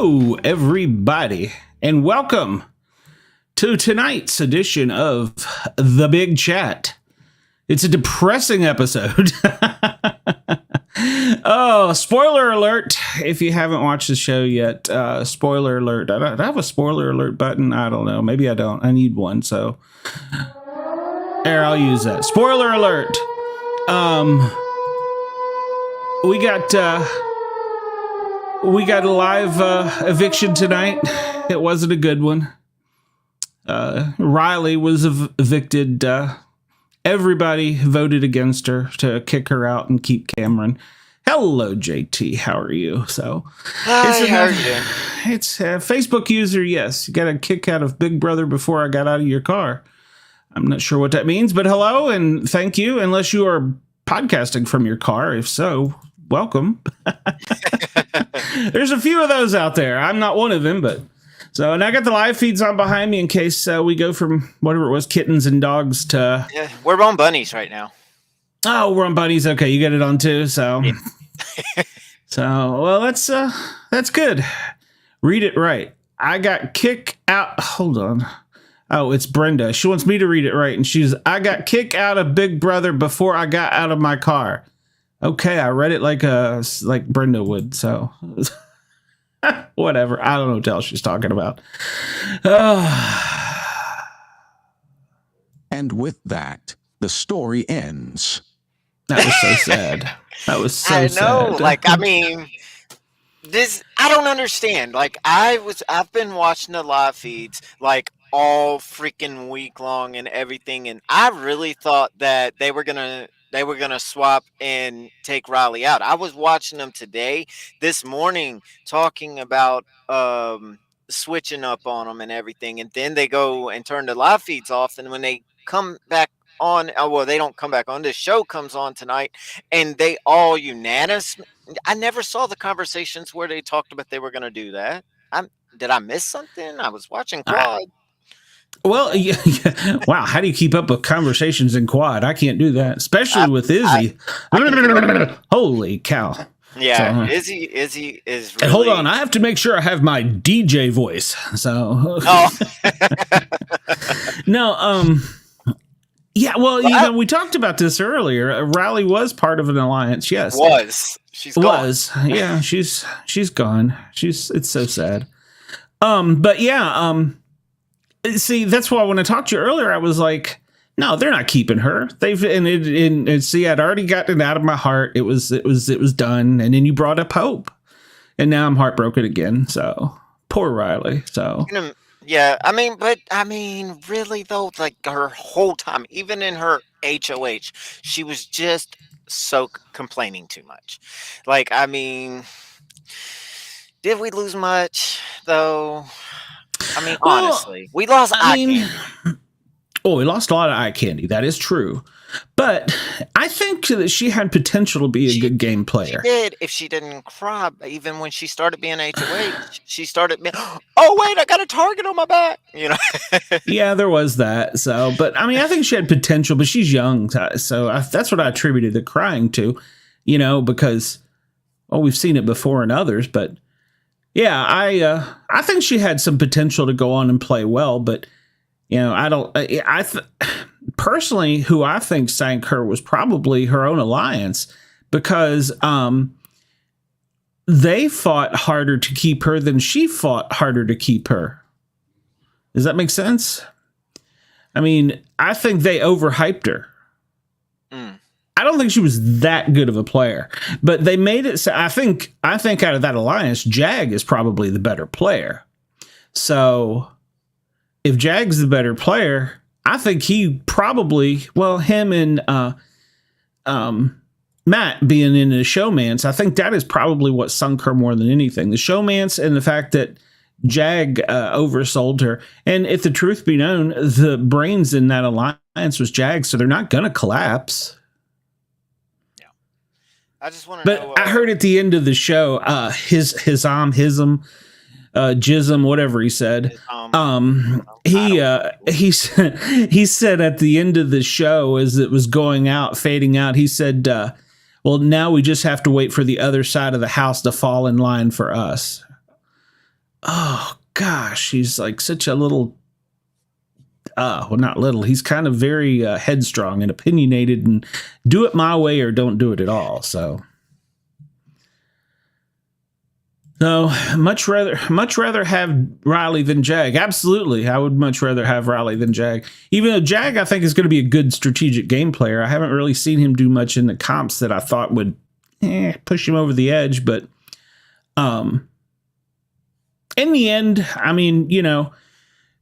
Hello, everybody, and welcome to tonight's edition of The Big Chat. It's a depressing episode. Oh, spoiler alert. If you haven't watched the show yet, spoiler alert. Do I have a spoiler alert button? I don't know. Maybe I don't. I need one, so there, I'll use that. Spoiler alert. We got a live eviction tonight. It wasn't a good one. Riley was evicted. Everybody voted against her to kick her out and keep Cameron. Hello, JT. How are you? So, Hi, how are you? It's a Facebook user. Yes, you got a kick out of Big Brother before I got out of your car. I'm not sure what that means, but hello and thank you. Unless you are podcasting from your car. If so, welcome. There's a few of those out there. I'm not one of them, but so, and I got the live feeds on behind me in case we go from whatever it was, kittens and dogs to. Yeah, we're on bunnies right now. Oh, we're on bunnies. Okay, you got it on too. So, yeah. So well, that's good. Read it right. I got kicked out. Hold on. Oh, it's Brenda. She wants me to read it right, and I got kicked out of Big Brother before I got out of my car. Okay, I read it like Brenda would, so whatever. I don't know what else she's talking about. And with that, the story ends. That was so sad. That was so sad. I know, I don't understand. I've been watching the live feeds, all freaking week long and everything, and I really thought that they were gonna swap and take Riley out. I was watching them this morning, talking about switching up on them and everything, and then they go and turn the live feeds off, and when they come back on, they don't come back on. This show comes on tonight, and they all unanimous. I never saw the conversations where they talked about they were going to do that. Did I miss something? I was watching Quad. Well, yeah. Wow. How do you keep up with conversations in Quad? I can't do that, especially with Izzy. Holy cow. Yeah, so, Izzy is really... Hold on, I have to make sure I have my DJ voice. So, no, yeah, well, we talked about this earlier. Riley was part of an alliance. Yes, she's gone. Yeah, she's gone. It's so sad. But yeah, see, that's why when I talked to you earlier, I was like, no, they're not keeping her. See, I'd already gotten it out of my heart. It was done. And then you brought up hope, and now I'm heartbroken again. So poor Riley. So yeah, really though, her whole time, even in her HOH, she was just so complaining too much. Did we lose much though? Honestly, we lost eye candy. Oh, we lost a lot of eye candy. That is true. But I think that she had potential to be a good game player. She did if she didn't cry. Even when she started being HOH, she started being, oh, wait, I got a target on my back. Yeah, there was that. So, but I think she had potential, but she's young. So that's what I attributed the crying to, because, we've seen it before in others. But yeah, I think she had some potential to go on and play well, but personally, who I think sank her was probably her own alliance, because they fought harder to keep her than she fought harder to keep her. Does that make sense? I think they overhyped her. I don't think she was that good of a player, but they made it so I think out of that alliance, Jag is probably the better player. So if Jag's the better player, I think he probably, him and Matt being in the showmance, I think that is probably what sunk her more than anything. The showmance and the fact that Jag oversold her. And if the truth be known, the brains in that alliance was Jag, so they're not going to collapse. Yeah. I just want to know. But I heard at the end of the show, Jism, whatever he said. He said at the end of the show, as it was fading out, he said, well, now we just have to wait for the other side of the house to fall in line for us. oh gosh, he's like such a little. Well, not little. He's kind of very headstrong and opinionated, and do it my way or don't do it at all. So much rather have Riley than Jag. Absolutely, I would much rather have Riley than Jag. Even though Jag, I think, is going to be a good strategic game player. I haven't really seen him do much in the comps that I thought would push him over the edge. But in the end, I mean,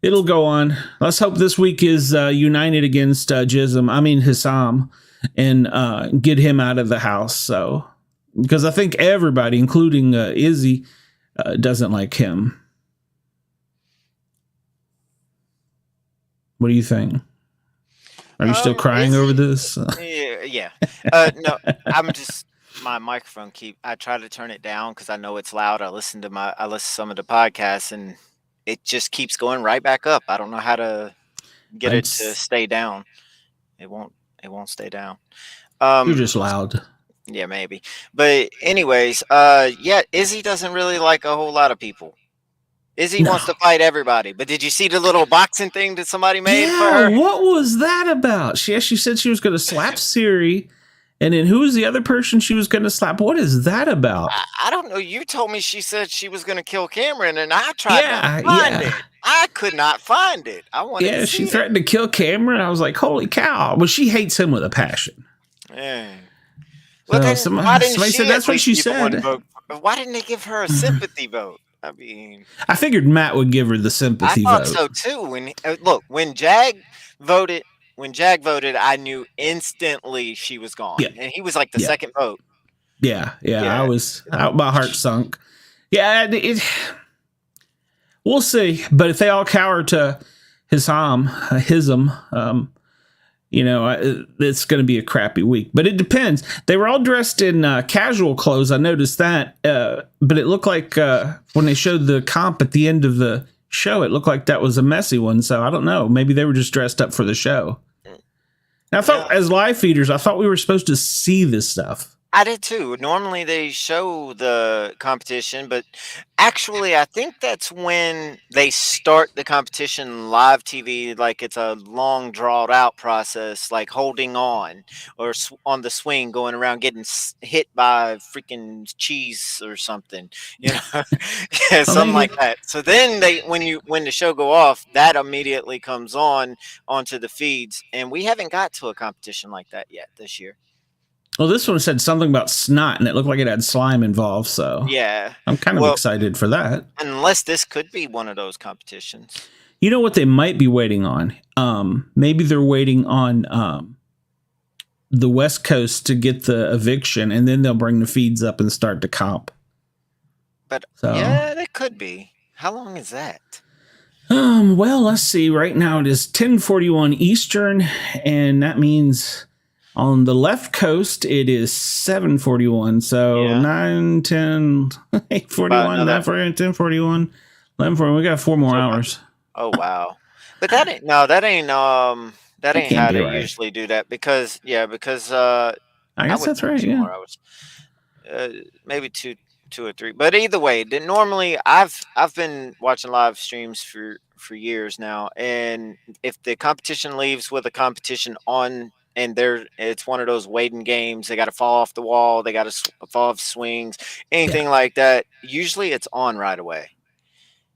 it'll go on. Let's hope this week is united against Hissam, and get him out of the house. So. Because I think everybody, including Izzy, doesn't like him. What do you think? Are you still crying over this? Yeah. No, my microphone I try to turn it down because I know it's loud. I listen to some of the podcasts, and it just keeps going right back up. I don't know how to get it to stay down. It won't stay down. You're just loud. Yeah, maybe. But anyways, Izzy doesn't really like a whole lot of people. Izzy wants to fight everybody. But did you see the little boxing thing that somebody made for her? What was that about? She said she was going to slap Siri, and then who was the other person she was going to slap? What is that about? I don't know. You told me she said she was going to kill Cameron, and I tried to find it. I could not find it. I wanted to see she threatened to kill Cameron. I was like, holy cow. Well, she hates him with a passion. Yeah. Well, somebody said that's what she said. Why didn't they give her a sympathy vote? I mean, I figured Matt would give her the sympathy vote. I thought so too. When Jag voted, I knew instantly she was gone, and he was like the second vote. Yeah. My heart sunk. Yeah, we'll see. But if they all cower to Hissam, it's going to be a crappy week, but it depends. They were all dressed in casual clothes. I noticed that, but it looked like when they showed the comp at the end of the show, it looked like that was a messy one. So I don't know. Maybe they were just dressed up for the show. Now, I thought as live feeders, I thought we were supposed to see this stuff. I did too. Normally they show the competition, but actually I think that's when they start the competition live TV. Like it's a long drawn out process, like holding on or on the swing, going around getting hit by freaking cheese or something, something like that. So then when the show go off, that immediately comes onto the feeds, and we haven't got to a competition like that yet this year. Well, this one said something about snot, and it looked like it had slime involved. So yeah, I'm kind of excited for that. Unless this could be one of those competitions. You know what they might be waiting on? Maybe they're waiting on the West Coast to get the eviction, and then they'll bring the feeds up and start the comp. But yeah, that could be. How long is that? Well, let's see. Right now it is 10:41 Eastern, and that means on the left coast it is 7:41. So 9, 10, 8:41, 9:41, 10:41, 11:41. We got 4 more hours. Oh wow! But that ain't how they usually do that because I guess that's right. 2 more hours. Maybe two or three. But either way, normally I've been watching live streams for years now, and if the competition leaves with a competition on, and it's one of those waiting games, they got to fall off the wall, they got to fall off swings, anything like that. Usually it's on right away.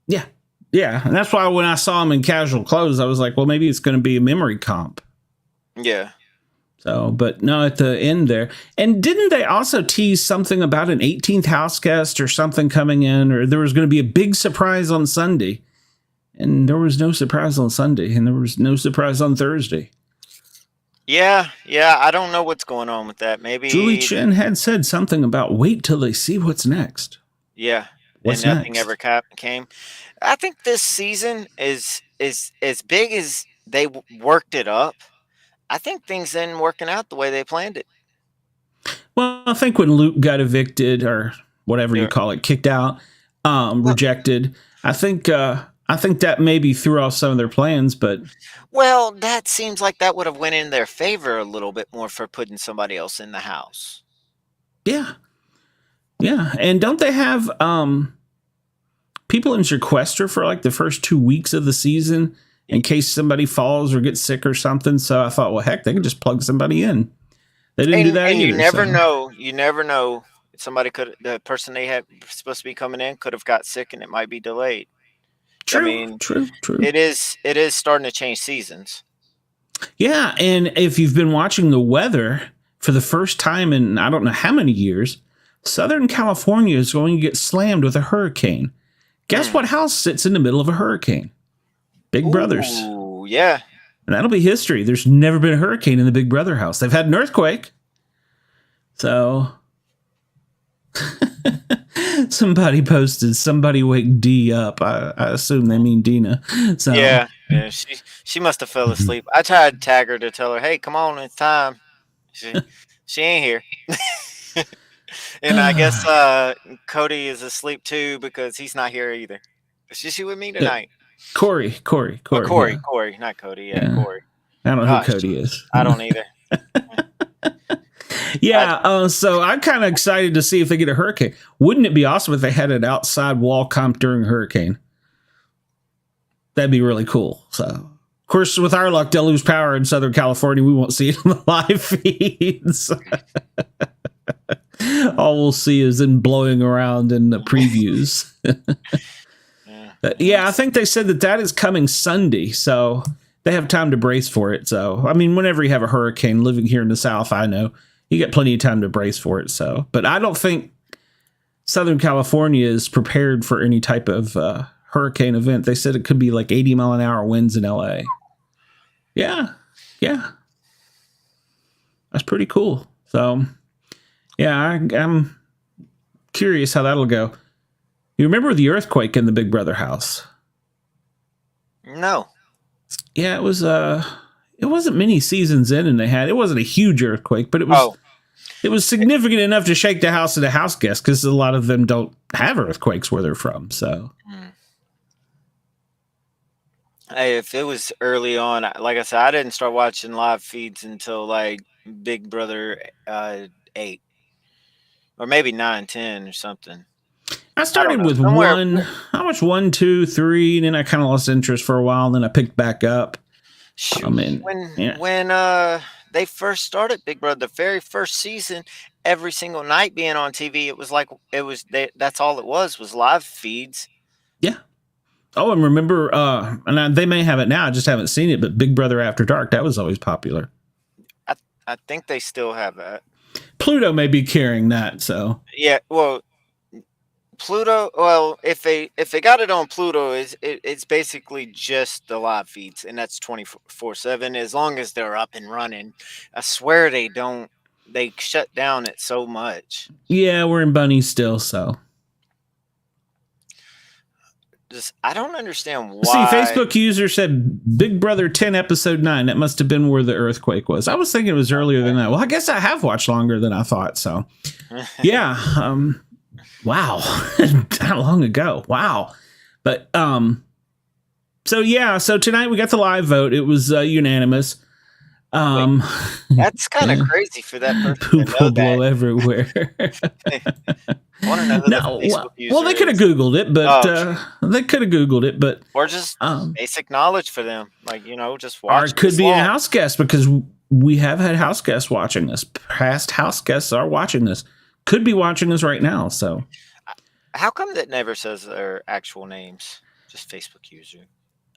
Yeah, and that's why when I saw him in casual clothes, I was like, well, maybe it's going to be a memory comp. Yeah. So, but no, at the end there. And didn't they also tease something about an 18th house guest or something coming in, or there was going to be a big surprise on Sunday? And there was no surprise on Sunday, and there was no surprise on Thursday. Yeah, I don't know what's going on with that. Maybe Julie Chen had said something about wait till they see what's next. Yeah, what's and nothing next? ever came. I think this season is as big as they worked it up. I think things didn't working out the way they planned it. Well, I think when Luke got evicted or whatever you call it, kicked out, rejected, I think that maybe threw off some of their plans, but well, that seems like that would have went in their favor a little bit more for putting somebody else in the house. Yeah. And don't they have people in sequester for like the first 2 weeks of the season in case somebody falls or gets sick or something. So I thought, well, heck, they can just plug somebody in. They didn't do that and either. you never so. know. You never know. The person they had supposed to be coming in could have got sick and it might be delayed. True, I mean, true. it is starting to change seasons. Yeah, and if you've been watching the weather for the first time in I don't know how many years, Southern California is going to get slammed with a hurricane. Guess what house sits in the middle of a hurricane? Big Brothers. Ooh, yeah. And that'll be history. There's never been a hurricane in the Big Brother house. They've had an earthquake. So somebody posted, somebody wake D up. I assume they mean Dina. So Yeah. She must have fell asleep. I tried to tag her to tell her, hey, come on, it's time. She ain't here. And I guess Cody is asleep too because he's not here either. Is she with me tonight? Corey, Corey, not Cody. Yeah, Corey. I don't know who Cody is. I don't either. Yeah, so I'm kind of excited to see if they get a hurricane. Wouldn't it be awesome if they had an outside wall comp during a hurricane? That'd be really cool. So, of course, with our luck, they'll lose power in Southern California. We won't see it on the live feeds. All we'll see is them blowing around in the previews. Yeah, I think they said that is coming Sunday, so they have time to brace for it. So, I mean, whenever you have a hurricane, living here in the South, I know you get plenty of time to brace for it. So, but I don't think Southern California is prepared for any type of hurricane event. They said it could be like 80-mile-an-hour winds in LA. Yeah. That's pretty cool. So, yeah, I'm curious how that'll go. You remember the earthquake in the Big Brother house? No. Yeah, it was it wasn't many seasons in, and it wasn't a huge earthquake, but it was significant enough to shake the house of the house guests because a lot of them don't have earthquakes where they're from. So, hey, if it was early on, like I said, I didn't start watching live feeds until like Big Brother 8 or maybe 9, 10 or something. I started with I watched 1, 2, 3, and then I kind of lost interest for a while, and then I picked back up. When they first started Big Brother, the very first season, every single night being on TV, it was like that's all it was live feeds. Yeah. Oh, and remember, and they may have it now, I just haven't seen it, but Big Brother After Dark, that was always popular. I think they still have that. Pluto may be carrying that, so. Yeah, well, Pluto, well, if they got it on Pluto, it's basically just the live feeds, and that's 24/7 as long as they're up and running. I swear they shut down it so much. Yeah, we're in Bunny still, so. I don't understand why. See, Facebook user said Big Brother 10 episode 9. That must have been where the earthquake was. I was thinking it was earlier than that. Well, I guess I have watched longer than I thought. So, yeah. Wow. That long ago. Wow. But, so yeah. So tonight we got the live vote. It was unanimous. That's kind of crazy for that person. Poop will blow everywhere. I want to know who the Facebook user well, they could have Googled it, but or just basic knowledge for them, like just watch. Or it could be a house guest because we have had house guests watching this. Past house guests are watching this. Could be watching this right now. So, how come that never says their actual names? Just Facebook user.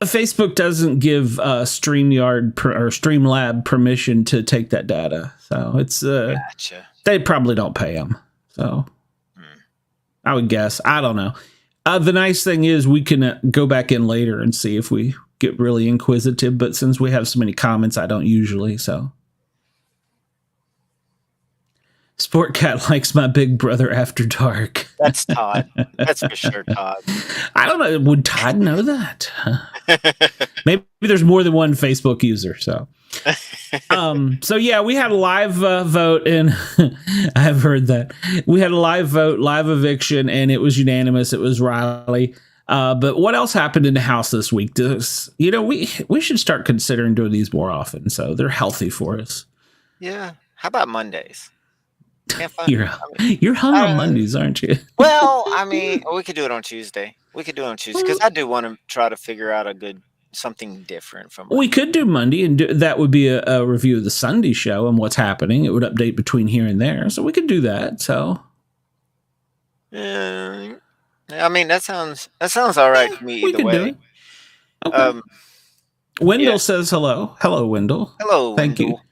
Facebook doesn't give StreamYard or Streamlab permission to take that data, so it's gotcha. They probably don't pay them. So I would guess. I don't know. The nice thing is we can go back in later and see if we get really inquisitive. But since we have so many comments, I don't usually. So Sportcat likes my Big Brother After Dark. That's Todd. That's for sure, Todd. I don't know. Would Todd know that? Maybe there's more than one Facebook user. So, so yeah, we had a live vote, and I have heard that we had a live vote, live eviction, and it was unanimous. It was Riley. But what else happened in the house this week? We should start considering doing these more often. So they're healthy for us. Yeah. How about Mondays? Can't find. You're hung on Mondays, aren't you? Well, I mean, we could do it on Tuesday. We could do it on Tuesday because I do want to try to figure out something different from. We could do Monday, and that would be a review of the Sunday show and what's happening. It would update between here and there, so we could do that. So, I mean, that sounds all right to me either way. Do it. Okay. Wendell says hello. Hello, Wendell. Hello, Thank Wendell. you.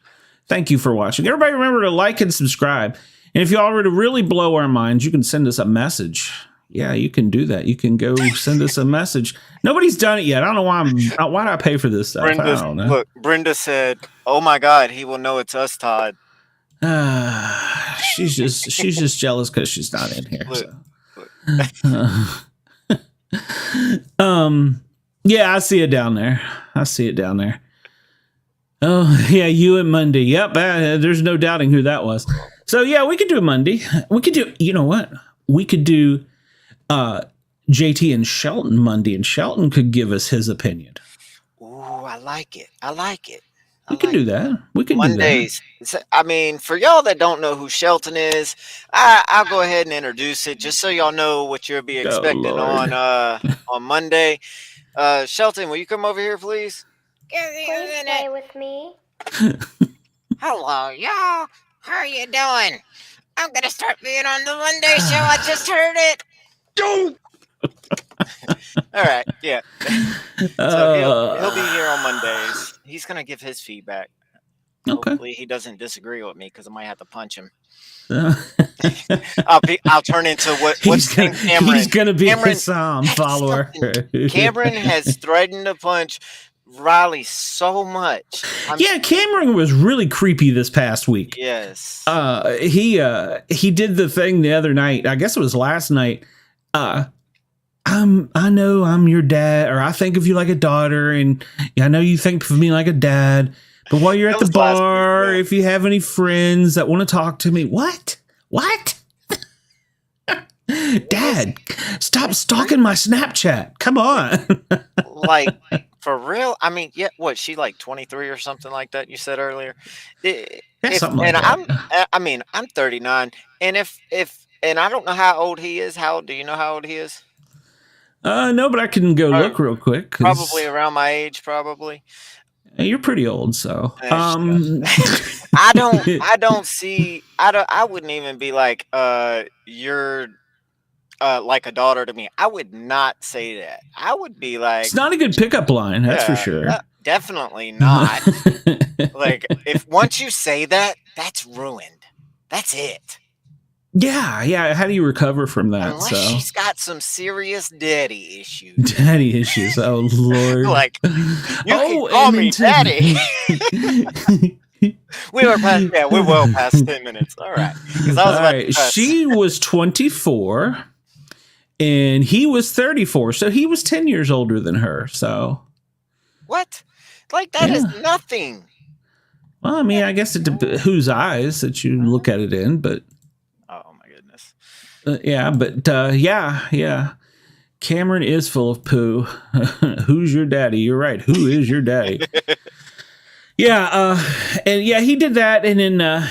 Thank you for watching. Everybody remember to like and subscribe. And if you already really blow our minds, you can send us a message. Yeah, you can do that. You can go send us a message. Nobody's done it yet. I don't know why do I pay for this stuff? I don't know. Look, Brenda said, "Oh my God, he will know it's us, Todd." She's just jealous because she's not in here. Yeah, I see it down there. Oh, yeah, you and Monday. Yep, there's no doubting who that was. So, yeah, we could do Monday. We could do, you know what? We could do JT and Shelton Monday, and Shelton could give us his opinion. Ooh, I like it. We can do that. We can Mondays. do that. I mean, for y'all that don't know who Shelton is, I'll go ahead and introduce it just so y'all know what you'll be expecting on Monday. Shelton, will you come over here, please? Please stay with me. Hello, y'all. How are you doing? I'm gonna start being on the Monday show. I just heard it. All right, yeah. So he'll be here on Mondays. He's gonna give his feedback. Okay. Hopefully he doesn't disagree with me because I might have to punch him. I'll turn into what's Cameron. He's gonna be a Hassan follower. Cameron has threatened to punch Riley so much. Cameron was really creepy this past week. Yes. He did the thing the other night. I guess it was last night. I know I'm your dad, or I think of you like a daughter, and I know you think of me like a dad. But while you're at the bar, if you have any friends that want to talk to me, what? Dad, stop stalking my Snapchat. Come on. Like, for real? I mean, yeah, what, she like 23 or something like that you said earlier? I'm 39, and and I don't know how old he is. Do you know how old he is? No, but I can go look real quick. Probably around my age, probably. You're pretty old, so I wouldn't even be like you're like a daughter to me. I would not say that. I would be like, it's not a good pickup line, that's for sure. Definitely not. Like, if once you say that, that's ruined. That's it. Yeah. How do you recover from that? Unless she's got some serious daddy issues. Daddy issues. Oh Lord. Like, you can call me daddy. We're well past 10 minutes. All right. All right. She was 24 and he was 34. So he was 10 years older than her. So what? Like, that is nothing. Well, I mean, I guess it whose eyes that you look at it in, but oh my goodness. Yeah. Cameron is full of poo. Who's your daddy? You're right. Who is your daddy? He did that, and then I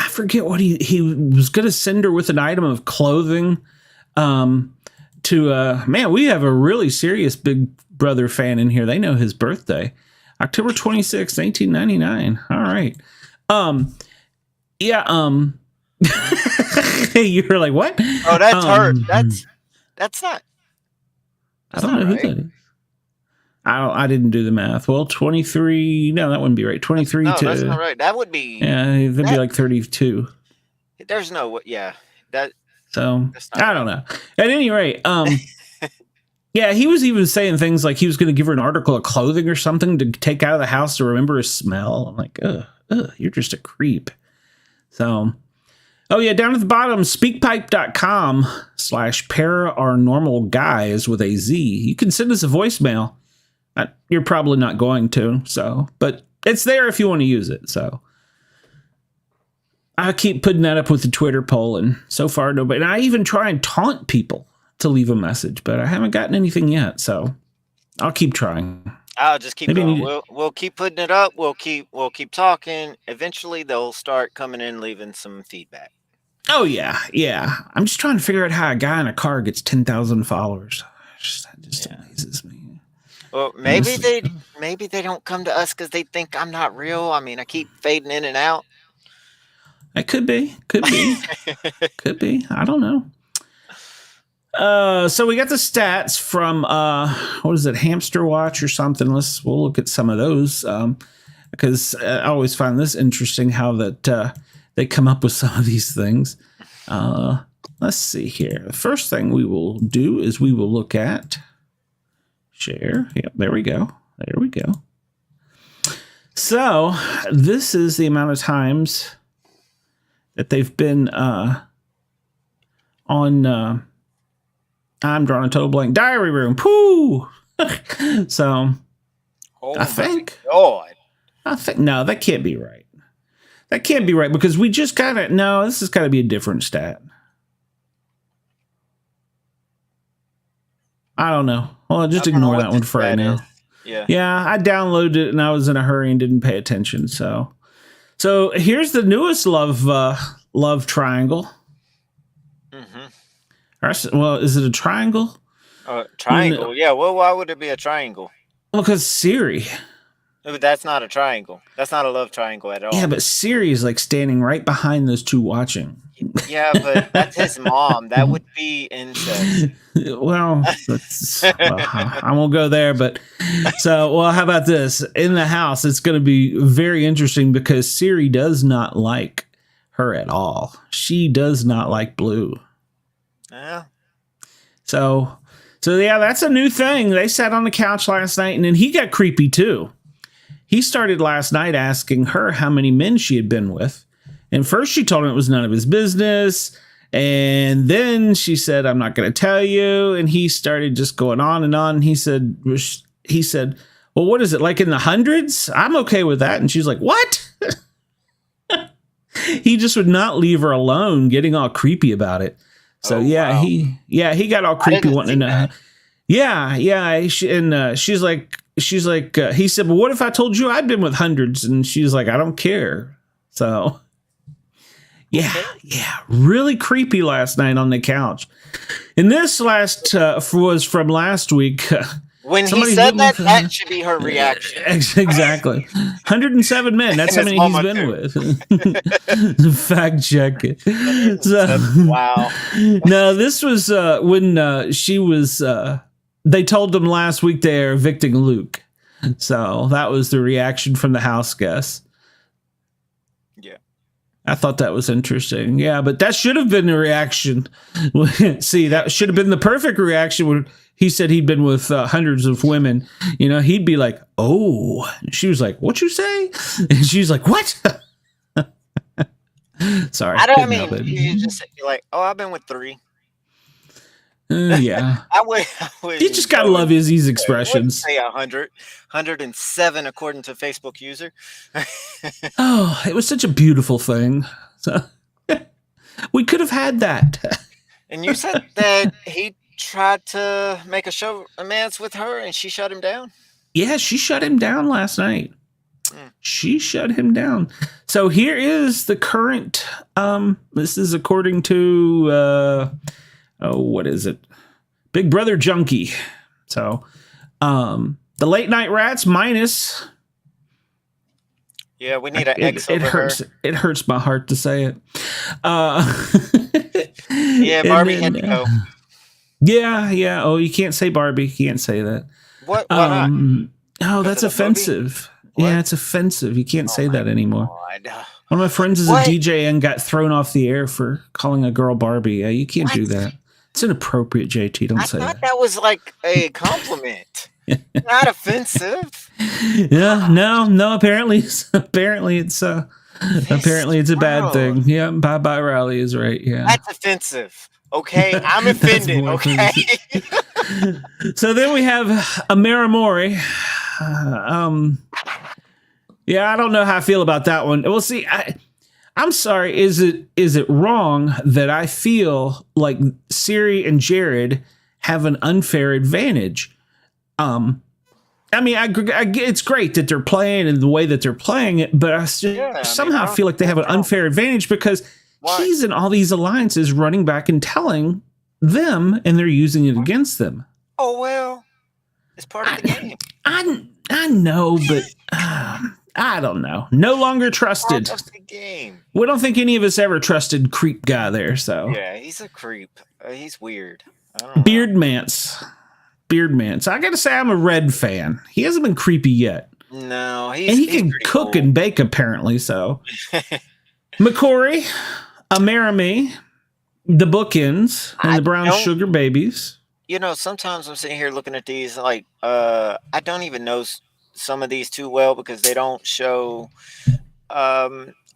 forget what he was going to send her with an item of clothing. We have a really serious Big Brother fan in here. They know his birthday, October 26th, 1999. All right. You were like, what? Oh, that's her. That's not. I don't know who that is. I didn't do the math. Well, 23. No, that wouldn't be right. 23 no, that's not right. That would be. Yeah, that'd be like 32. There's no. Yeah. That. So I don't know. At any rate, yeah, he was even saying things like he was going to give her an article of clothing or something to take out of the house to remember his smell. I'm like, ugh, you're just a creep. So, oh yeah, down at the bottom, speakpipe.com/paranormalguys with a Z. You can send us a voicemail. You're probably not going to, but it's there if you want to use it. So I keep putting that up with the Twitter poll, and so far nobody. And I even try and taunt people to leave a message, but I haven't gotten anything yet. So I'll keep trying. I'll just keep Maybe I going. need We'll keep putting it up. We'll keep talking. Eventually, they'll start coming in, leaving some feedback. Oh yeah, yeah. I'm just trying to figure out how a guy in a car gets 10,000 followers. That just amazes me. Well, maybe they don't come to us because they think I'm not real. I mean, I keep fading in and out. It could be, could be, could be. I don't know. So we got the stats from what is it, Hamster Watch or something? We'll look at some of those because I always find this interesting how that they come up with some of these things. Let's see here. The first thing we will do is we will look at share. Yep, there we go. There we go. So this is the amount of times that they've been on. I'm drawing a total blank. Diary room. Pooh. So I think no, that can't be right. That can't be right because we just got it. No, this has got to be a different stat. I don't know. Well, just ignore that one for right now. Yeah, I downloaded it and I was in a hurry and didn't pay attention. So here's the newest love triangle. Mm-hmm. Well, is it a triangle? Triangle. Yeah. Well, why would it be a triangle? Well, because Siri. No, that's not a triangle. That's not a love triangle at all. Yeah, but Siri is like standing right behind those two watching. Yeah, but that's his mom. That would be incest. Well, I won't go there. But how about this? In the house, it's going to be very interesting because Siri does not like her at all. She does not like Blue. Yeah. So yeah, that's a new thing. They sat on the couch last night, and then he got creepy too. He started last night asking her how many men she had been with. And first she told him it was none of his business. And then she said, I'm not going to tell you. And he started just going on and on. And he said, well, what is it, like in the hundreds? I'm okay with that. And she's like, what? He just would not leave her alone, getting all creepy about it. So wow. he got all creepy wanting to know. Yeah. She's like, he said, well, what if I told you I'd been with hundreds? And she's like, I don't care. So yeah, really creepy last night on the couch. And this was from last week. When he said that should be her reaction. Exactly. 107 men. That's how many he's been with. Fact check it. So, wow. No, this was when she was. They told them last week they're evicting Luke. So that was the reaction from the house guests. Yeah. I thought that was interesting. Yeah, but that should have been the reaction. See, that should have been the perfect reaction when he said he'd been with hundreds of women. You know, he'd be like, oh. And she was like, what you say? And she's like, what? Sorry. I mean, you just be like, oh, I've been with 3. Yeah. I would. You just gotta love his expressions. Say 100, 107 according to Facebook user. Oh, it was such a beautiful thing. So we could have had that. And you said that he tried to make a romance with her, and she shut him down. Yeah, she shut him down last night. She shut him down. So here is the current. This is according to. What is it? Big Brother Junkie. So, the late night rats minus. Yeah, we need an X over hurts. her. It hurts my heart to say it. Yeah, Barbie had to go. Yeah. Oh, you can't say Barbie. You can't say that. What? Why not? Oh, that's offensive. Yeah, it's offensive. You can't say that anymore. God. One of my friends is a DJ and got thrown off the air for calling a girl Barbie. Yeah, you can't do that. It's inappropriate, JT. Don't say that. I thought that was like a compliment. Not offensive. Yeah, no. Apparently it's a bad thing. Yeah, bye Riley is right. Yeah, that's offensive. Okay, I'm offended. Okay. So then we have Amara Mori. Yeah, I don't know how I feel about that one. We'll see. I'm sorry. Is it wrong that I feel like Siri and Jared have an unfair advantage? I mean, it's great that they're playing and the way that they're playing it, but I somehow feel like they have an unfair advantage because he's in all these alliances running back and telling them, and they're using it against them. Oh, well, it's part of the game. I know, but I don't know. No longer trusted. Part of the game. We don't think any of us ever trusted creep guy there, so. Yeah, he's a creep. He's weird. I don't know. Beardmance. I gotta say, I'm a Red fan. He hasn't been creepy yet. No, and he can cook and bake apparently. So, McCory, Amaramy, the Bookends, and the Brown Sugar Babies. You know, sometimes I'm sitting here looking at these like I don't even know some of these too well because they don't show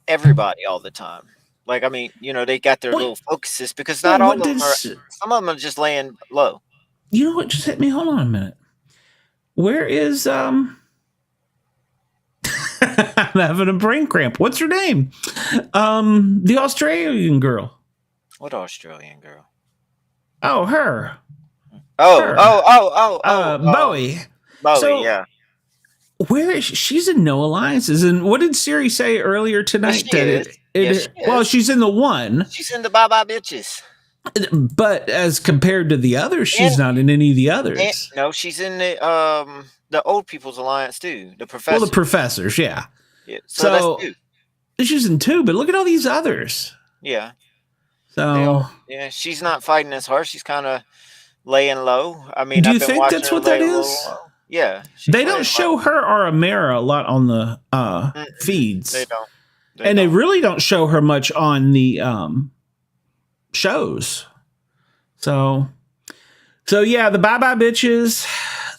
everybody all the time. Like, I mean, you know, they got their little focuses because not all of them are. Some of them are just laying low. You know what just hit me? Hold on a minute. Where is I'm having a brain cramp. What's her name? The Australian girl. What Australian girl? Oh, her. Bowie. Bowie, yeah. Where is she? She's in no alliances. And what did Siri say earlier tonight? She's in the one. She's in the bye-bye bitches. But as compared to the others, she's not in any of the others. No, she's in the old people's alliance too. The professors. Well, the professors, yeah. So that's two. She's in two, but look at all these others. Yeah. So she's not fighting as hard. She's kind of laying low. I mean, do you think that's what that is? Yeah. They don't show her or Amara a lot on the feeds. They don't. They really don't show her much on the shows. So yeah, the bye-bye bitches,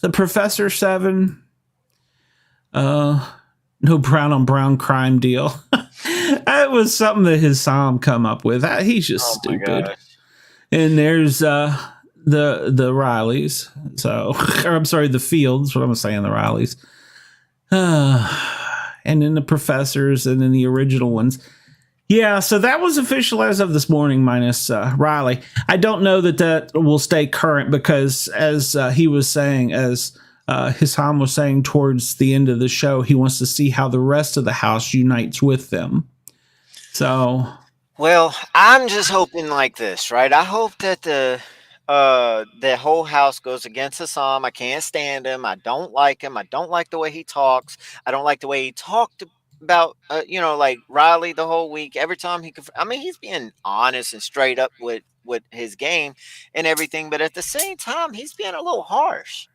the Professor 7, no brown on brown crime deal. That was something that his Sam come up with. He's just stupid. And there's the Rileys. So, or I'm sorry, the Fields. What am I saying? The Rileys. And then the professors, and then the original ones. Yeah, so that was official as of this morning, minus Riley. I don't know that will stay current because, as he was saying, as Hisham was saying towards the end of the show, he wants to see how the rest of the house unites with them. So, well, I'm just hoping like this, right? I hope that the whole house goes against Hisham. I can't stand him. I don't like him. I don't like the way he talks. I don't like the way he talked about like Riley the whole week. Every time he's being honest and straight up with his game and everything, but at the same time he's being a little harsh.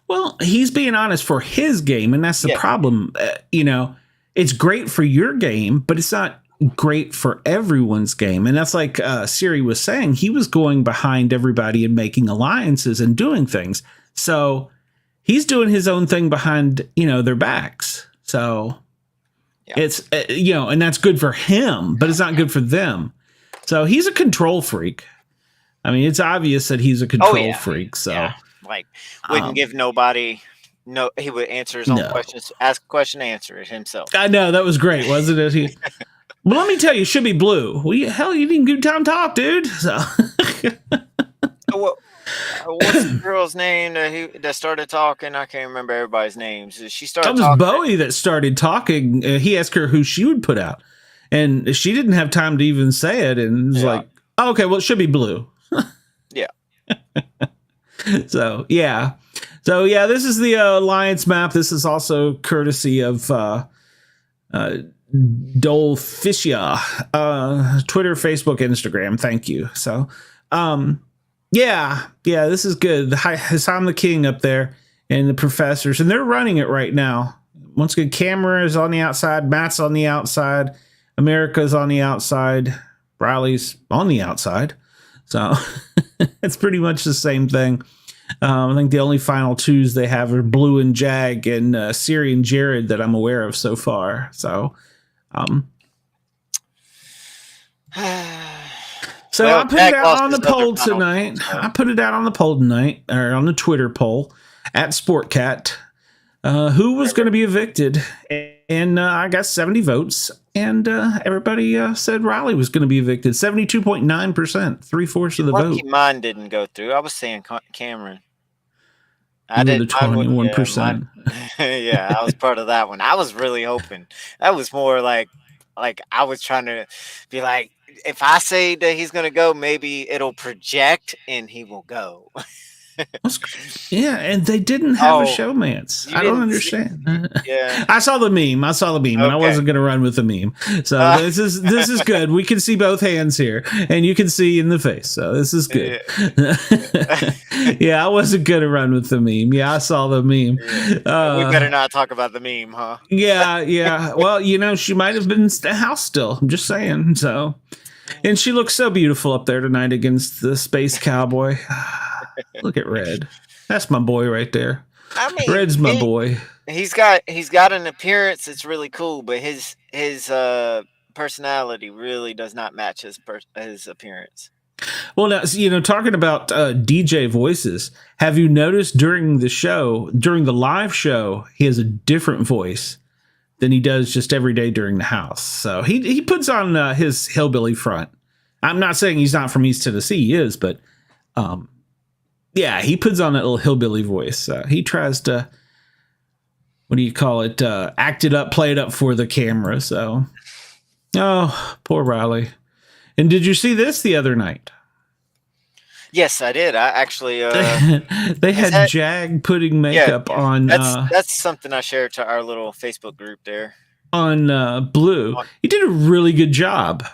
Well, he's being honest for his game, and that's the problem. It's great for your game, but it's not great for everyone's game. And that's like Siri was saying, he was going behind everybody and making alliances and doing things. So he's doing his own thing behind their backs. So it's, and that's good for him, but it's not good for them. So he's a control freak. I mean, it's obvious that he's a control freak. So wouldn't give nobody. No, he would answer his own questions, ask a question, answer it himself. I know, that was great, wasn't it? Well, let me tell you, it should be blue. Well, you didn't good time talk, dude. So. What's the girl's name that started talking? I can't remember everybody's names. She started. That was Bowie that started talking. He asked her who she would put out, and she didn't have time to even say it. And it was like, oh, okay, well, it should be blue. Yeah. So this is the alliance map. This is also courtesy of Dolficia, Twitter, Facebook, Instagram. Thank you. So, this is good. Hisham the King up there and the professors, and they're running it right now. Once again, Camera is on the outside, Matt's on the outside, America's on the outside, Riley's on the outside. So it's pretty much the same thing. I think the only final twos they have are Blue and Jag and Siri and Jared that I'm aware of so far. So, I put it out on the poll tonight. I put it out on the poll tonight, or on the Twitter poll at Sportcat. Who was going to be evicted? And I got 70 votes, and everybody said Riley was going to be evicted. 72.9%, 3/4 of the vote. Mine didn't go through. I was saying Cameron. I You were didn't. the Mine, 21%. yeah, I was part of that one. I was really hoping. That was more like I was trying to be like, if I say that he's gonna go, maybe it'll project and he will go. Yeah, and they didn't have a Oh, showmance. you I don't didn't see? understand. Yeah. I saw the meme. And I Okay. wasn't going to run with the meme. So Uh, this is good. We can see both hands here, and you can see in the face. So this is good. yeah. Yeah, I wasn't going to run with the meme. Yeah, I saw the meme. Yeah. We better not talk about the meme, huh? Yeah, yeah. Well, she might have been in the house still. I'm just saying. So, and she looks so beautiful up there tonight against the space cowboy. Look at Red. That's my boy right there. I mean, Red's my boy. he's got an appearance that's really cool, but his personality really does not match his appearance. Well, now, talking about DJ voices, have you noticed during the live show, he has a different voice than he does just every day during the house. So he puts on his hillbilly front. I'm not saying he's not from East Tennessee. He is, but yeah, he puts on that little hillbilly voice. He tries to, what do you call it? Act it up, play it up for the camera. So, oh, poor Riley. And did you see this the other night? Yes, I did. I actually they had Jag putting makeup on. That's something I shared to our little Facebook group there. On Blue. He did a really good job.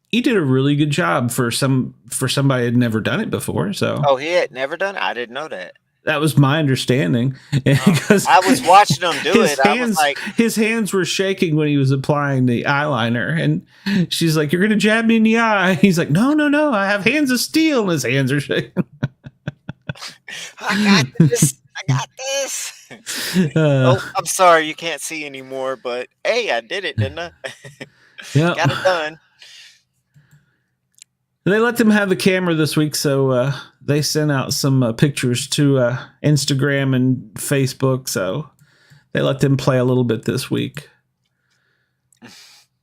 He did a really good job for somebody who had never done it before. So, oh, he had never done it? I didn't know that. That was my understanding. Because I was watching him do it. I was like, his hands were shaking when he was applying the eyeliner, and she's like, "You're gonna jab me in the eye." He's like, "No, no, no! I have hands of steel," and his hands are shaking. I got this. I got this. Oh, I'm sorry you can't see anymore, but hey, I did it, didn't I? Yeah, got it done. They let them have the camera this week, so they sent out some pictures to Instagram and Facebook, so they let them play a little bit this week.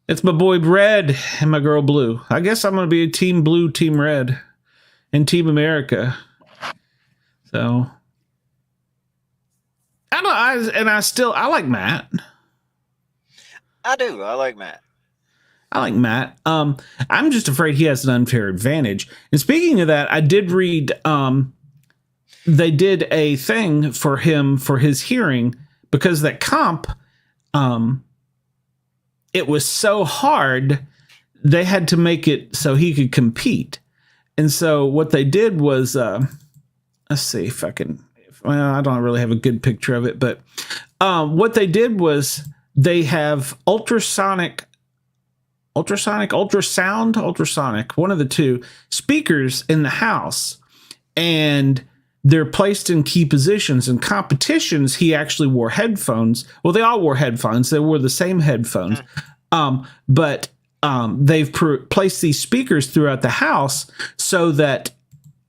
It's my boy Red and my girl Blue. I guess I'm going to be a Team Blue, Team Red, and Team America. So, I like Matt. I do. I like Matt. I like Matt. I'm just afraid he has an unfair advantage. And speaking of that, I did read they did a thing for him for his hearing because that comp, it was so hard, they had to make it so he could compete. And so what they did was, let's see if I can, well, I don't really have a good picture of it, but what they did was they have ultrasonic, one of the two speakers in the house, and they're placed in key positions. In competitions, he actually wore headphones. Well, they all wore headphones. They wore the same headphones. But they've placed these speakers throughout the house so that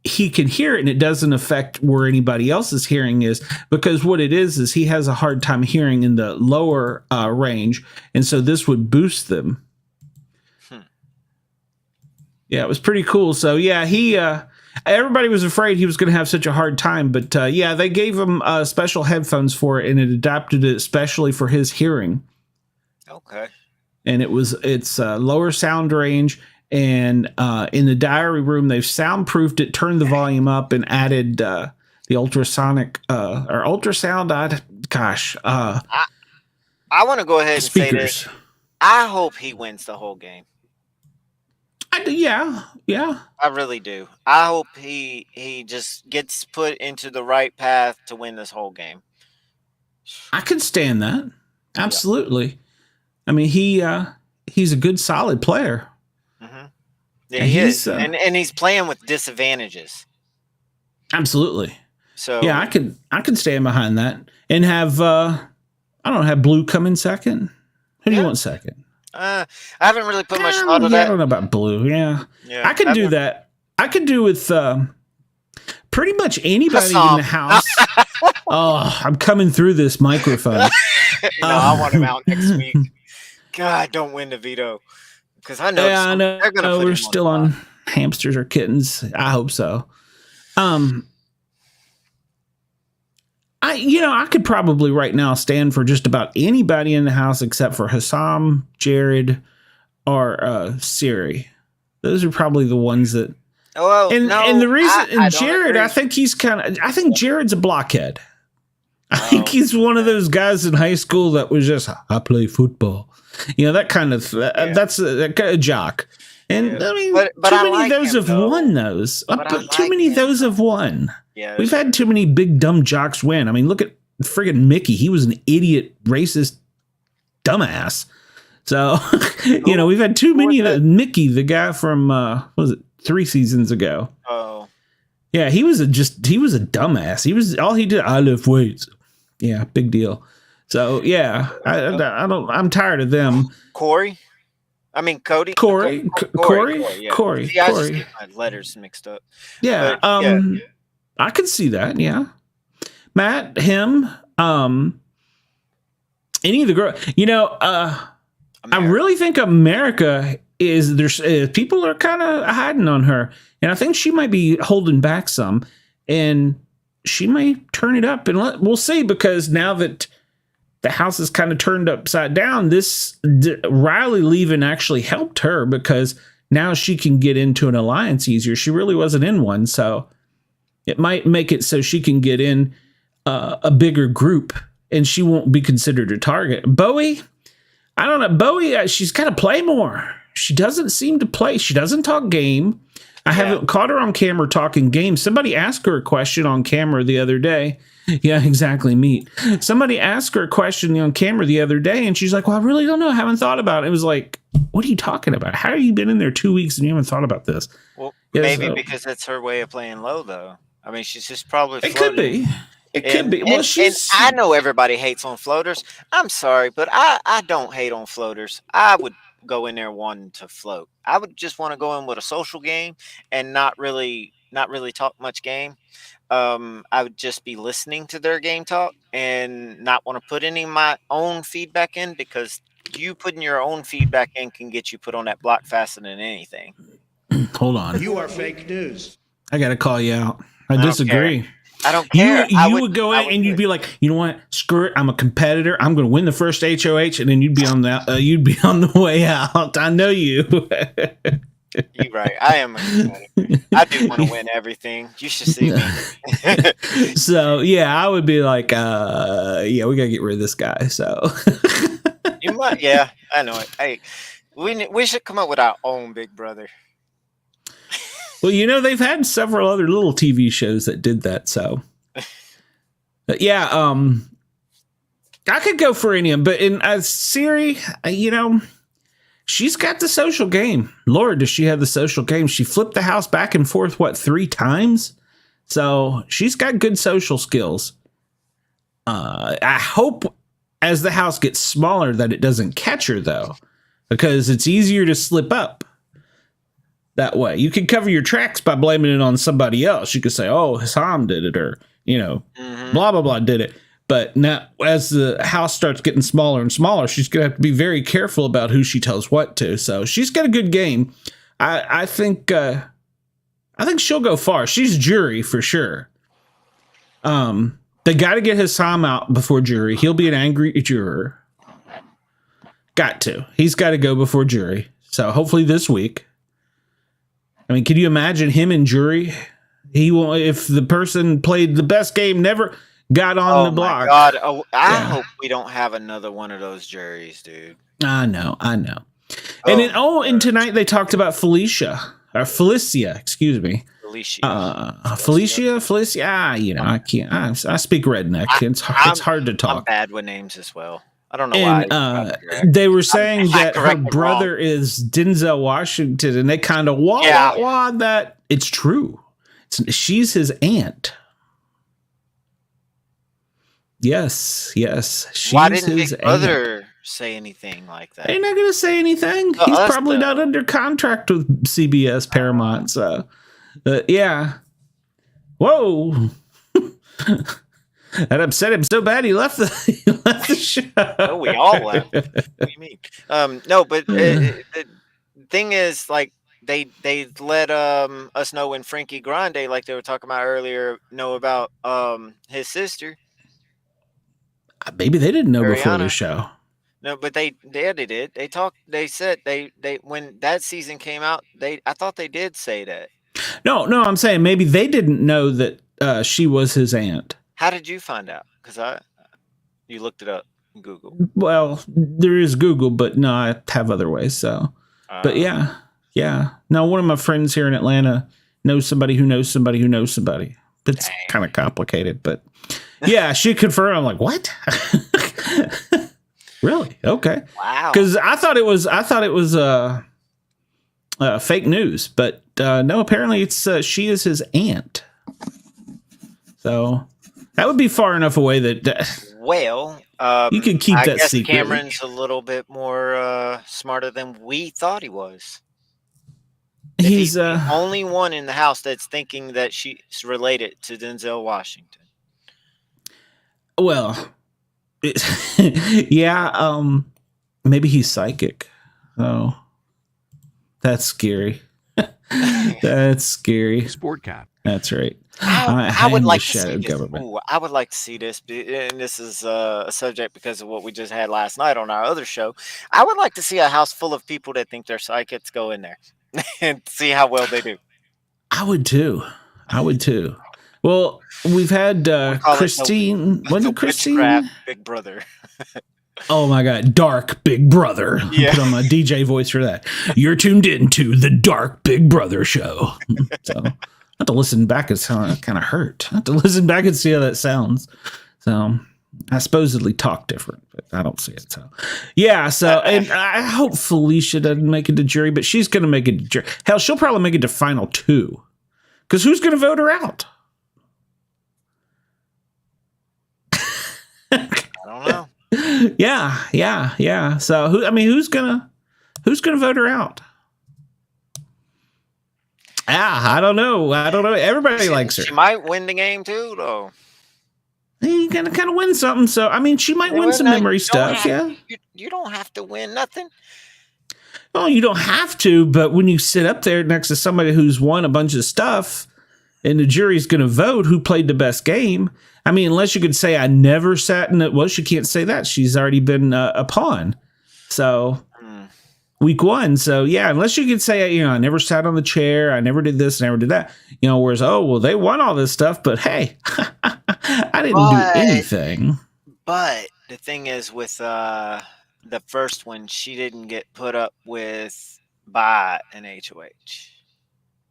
he can hear it and it doesn't affect where anybody else's hearing is, because what it is he has a hard time hearing in the lower range. And so this would boost them. Yeah, it was pretty cool. So yeah, everybody was afraid he was going to have such a hard time, but yeah, they gave him special headphones for it, and it adapted it especially for his hearing. Okay. And it's lower sound range, and in the diary room they've soundproofed it, turned the volume up, and added the ultrasonic or ultrasound. I want to go ahead and speakers. Say this. I hope he wins the whole game. Yeah. I really do. I hope he just gets put into the right path to win this whole game. I could stand that. Absolutely. Yeah. I mean, he's a good, solid player. Mm-hmm. Yeah, he is, and he's playing with disadvantages. Absolutely. So yeah, I could stand behind that and have have Blue come in second. Who do you want second? I haven't really put much thought of that. I don't know about Blue. Yeah. I could do that. I could do with pretty much anybody in the house. Oh, I'm coming through this microphone. No, I want him out next week. God, don't win the veto, because I know. Yeah, I know. They're gonna we're still on hamsters or kittens. I hope so. I could probably right now stand for just about anybody in the house except for Hassam, Jared, or Siri. Those are probably the ones that. Well, And the reason, I don't Jared, agree. I think I think Jared's a blockhead. I think he's one of those guys in high school that was just, I play football. That kind of, that's a jock. And I mean, but too I many like of those him, have won those. Too many of those have won. Yeah, We've had too many big dumb jocks win. I mean, look at friggin' Mickey. He was an idiot, racist, dumbass. So, we've had too many of that. Mickey, the guy from, what was it, 3 seasons ago. Oh. Yeah, he was a dumbass. All he did, I lift weights. Yeah, big deal. So, yeah, I'm tired of them. Cody? Corey. See, I just get my letters mixed up. Yeah, I could see that, yeah. Matt, him, any of the girls, I really think America people are kind of hiding on her, and I think she might be holding back some, and she may turn it up, and we'll see, because now that the house is kind of turned upside down, Riley leaving actually helped her, because now she can get into an alliance easier. She really wasn't in one, so it might make it so she can get in a bigger group, and she won't be considered a target. Bowie, I don't know. Bowie, she's got to play more. She doesn't seem to play. She doesn't talk game. I haven't caught her on camera talking game. Somebody asked her a question on camera the other day. Yeah, exactly. Meat. Somebody asked her a question on camera the other day, and she's like, well, I really don't know. I haven't thought about it. It was like, what are you talking about? How have you been in there 2 weeks and you haven't thought about this? Well, maybe because that's her way of playing low, though. I mean, she's just probably floating. It could be. It could be. Well, and I know everybody hates on floaters. I'm sorry, but I don't hate on floaters. I would go in there wanting to float. I would just want to go in with a social game and not really talk much game. I would just be listening to their game talk and not want to put any of my own feedback in, because you putting your own feedback in can get you put on that block faster than anything. Hold on. You are fake news. I got to call you out. I disagree. I don't care. You would go in and you'd be like, you know what? Screw it. I'm a competitor. I'm going to win the first HOH, and then you'd be on the way out. I know you. You're right. I am a competitor. I do want to win everything. You should see me. So yeah, I would be like, we got to get rid of this guy. So you might. Yeah, I know it. Hey, we should come up with our own Big Brother. Well, they've had several other little TV shows that did that. So, but yeah, I could go for any of them. But in Siri, she's got the social game. Lord, does she have the social game? She flipped the house back and forth, 3 times? So she's got good social skills. I hope as the house gets smaller that it doesn't catch her, though, because it's easier to slip up. That way, you can cover your tracks by blaming it on somebody else. You could say, "Oh, Hassam did it," or blah blah blah did it. But now, as the house starts getting smaller and smaller, she's gonna have to be very careful about who she tells what to. So she's got a good game. I think she'll go far. She's jury for sure. They got to get Hassam out before jury. He'll be an angry juror. Got to. He's got to go before jury. So hopefully this week. I mean, can you imagine him in jury? He won't, if the person played the best game, never got on the block. God, I hope we don't have another one of those juries, dude. I know. And tonight they talked about Felicia, excuse me. Felicia. I can't. I speak redneck. It's hard to talk. I'm bad with names as well. I don't know why. They were saying that her brother is Denzel Washington, and they kind of wah that. It's true. She's his aunt. Yes. She's why didn't his Big Brother say anything like that? They're not going to say anything. He's probably not under contract with CBS Paramount. So, yeah. Whoa. That upset him so bad he left the show. Oh, we all left. What do you mean? No, but the thing is, like, they let us know when Frankie Grande, like they were talking about earlier, know about his sister. Maybe they didn't know before the Ariana. show. No, but they did. They talked. They said they when that season came out. I thought they did say that. No, I'm saying maybe they didn't know that she was his aunt. How did you find out? Because you looked it up in Google. Well, there is Google, but no, I have other ways. So, but yeah. Now, one of my friends here in Atlanta knows somebody who knows somebody who knows somebody. It's kind of complicated, but yeah, she confirmed. I'm like, what? Really? Okay. Wow. Because I thought it was fake news, but no, apparently it's she is his aunt. So that would be far enough away that well, you can keep I that guess secret. Cameron's a little bit more smarter than we thought he was. He's the only one in the house that's thinking that she's related to Denzel Washington. Well, yeah, maybe he's psychic. Oh, that's scary. That's scary. Sportcat. That's right. I would like to see shadow this. government. Ooh, I would like to see this, and this is a subject because of what we just had last night on our other show. I would like to see a house full of people that think they're psychics go in there and see how well they do. I would too. Well, we've had Christine. Was it Christine? Witchcraft Big Brother. Oh my God, Dark Big Brother. Yeah. Put on my DJ voice for that. You're tuned into the Dark Big Brother show. So I have to listen back. It's kind of hurt. I have to listen back and see how that sounds. So I supposedly talk different, but I don't see it. So yeah. So and I hope Felicia doesn't make it to jury, but she's going to make it to jury. Hell, she'll probably make it to final 2. Because who's going to vote her out? I don't know. Yeah. So who's gonna vote her out? I don't know. Everybody likes her. She might win the game too, though. You gotta kind of win something. So she might win some memory stuff. Yeah. You don't have to win nothing. Well, you don't have to, but when you sit up there next to somebody who's won a bunch of stuff, and the jury's gonna vote who played the best game. I mean, unless you could say I never sat in it. Well, she can't say that. She's already been a pawn. So week 1. So yeah, unless you could say, I never sat on the chair. I never did this. I never did that. Whereas, they won all this stuff, but hey, I didn't do anything. But the thing is with the first one, she didn't get put up with by an HOH.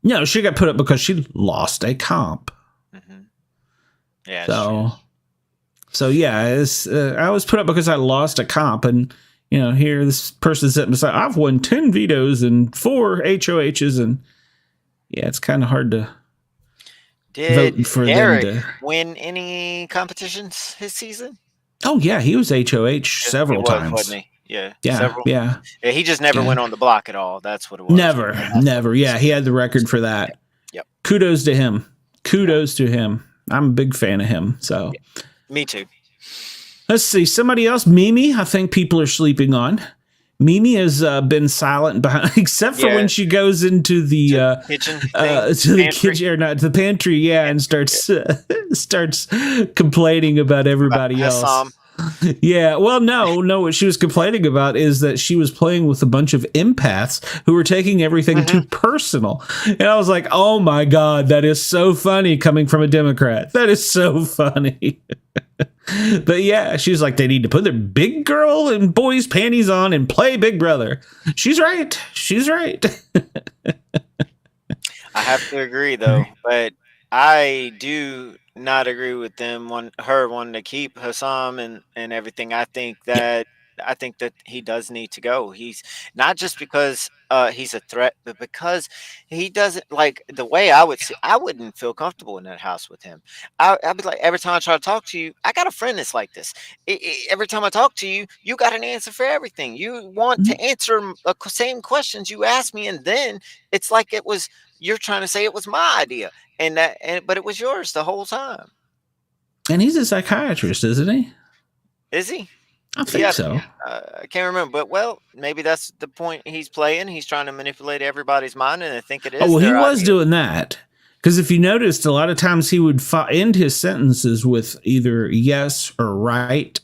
No, she got put up because she lost a comp. Mm-hmm. Yeah. So yeah, I was put up because I lost a comp, and here this person sitting beside. I've won 10 vetoes and 4 HOHs, and yeah, it's kind of hard to vote for Derek them to win any competitions this season. Oh yeah, he was HOH several times, wasn't he? Yeah. Yeah. Yeah. He just never went on the block at all. That's what it was. Never. Yeah, he had the record for that. Yep. Kudos to him. I'm a big fan of him. So, me too. Let's see. Somebody else, Mimi, I think people are sleeping on. Mimi has been silent behind, except for when she goes into the kitchen, the kitchen, or not the pantry, and starts complaining about everybody else. Yeah, well, no. What she was complaining about is that she was playing with a bunch of empaths who were taking everything too personal. And I was like, oh my God, that is so funny coming from a Democrat. That is so funny. But yeah, she's like, they need to put their big girl and boys panties on and play Big Brother. She's right. I have to agree, though, but I do not agree with her wanting to keep Hassam and everything. I think that he does need to go. He's not just because he's a threat, but because he doesn't like the way I wouldn't feel comfortable in that house with him. I'd be like, every time I try to talk to you, I got a friend that's like this. Every time I talk to you, you got an answer for everything. You want to answer the same questions you asked me, and then it's like you're trying to say it was my idea, but it was yours the whole time. And he's a psychiatrist, isn't he? Is he? I think so. I can't remember, but maybe that's the point he's playing. He's trying to manipulate everybody's mind, and I think it is. Oh, well, he was doing that. Because if you noticed, a lot of times he would end his sentences with either yes or right.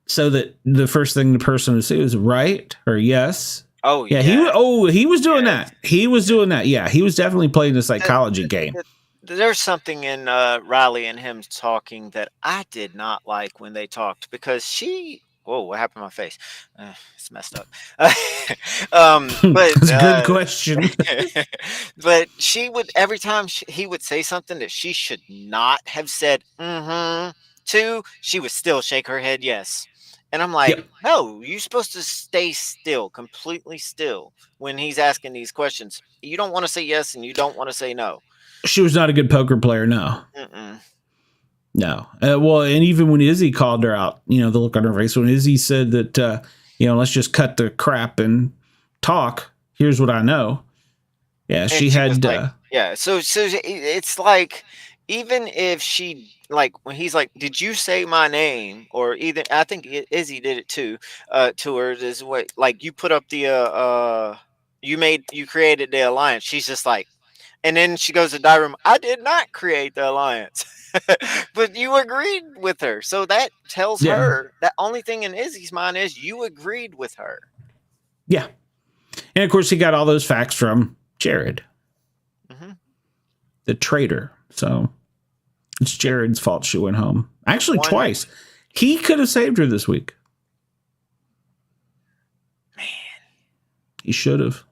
so that the first thing the person would say was right or yes. Oh Yeah, yeah. he was doing Yes. that. He was doing that. Yeah, he was definitely playing the psychology game. There's something in Riley and him talking that I did not like when they talked because she. Whoa, what happened to my face? It's messed up. But That's a good question. but she would every time he would say something that she should not have said to, she would still shake her head yes. And I'm like, Yep. no, you're supposed to stay still, completely still when he's asking these questions. You don't want to say yes and you don't want to say no. She was not a good poker player. No. Mm-mm. No. Well, and even when Izzy called her out, the look on her face when Izzy said that, let's just cut the crap and talk. Here's what I know. Yeah, And she she had. was like, yeah. So it's like, even if she like when he's like, "Did you say my name?" Or either I think Izzy did it too. To her is what like you put up the you created the alliance. She's just like, and then she goes to die room. I did not create the alliance, but you agreed with her. So that tells Yeah. her that only thing in Izzy's mind is you agreed with her. Yeah. And of course, he got all those facts from Jared, the traitor. So it's Jared's fault she went home. Actually, twice. He could have saved her this week. Man. He should have.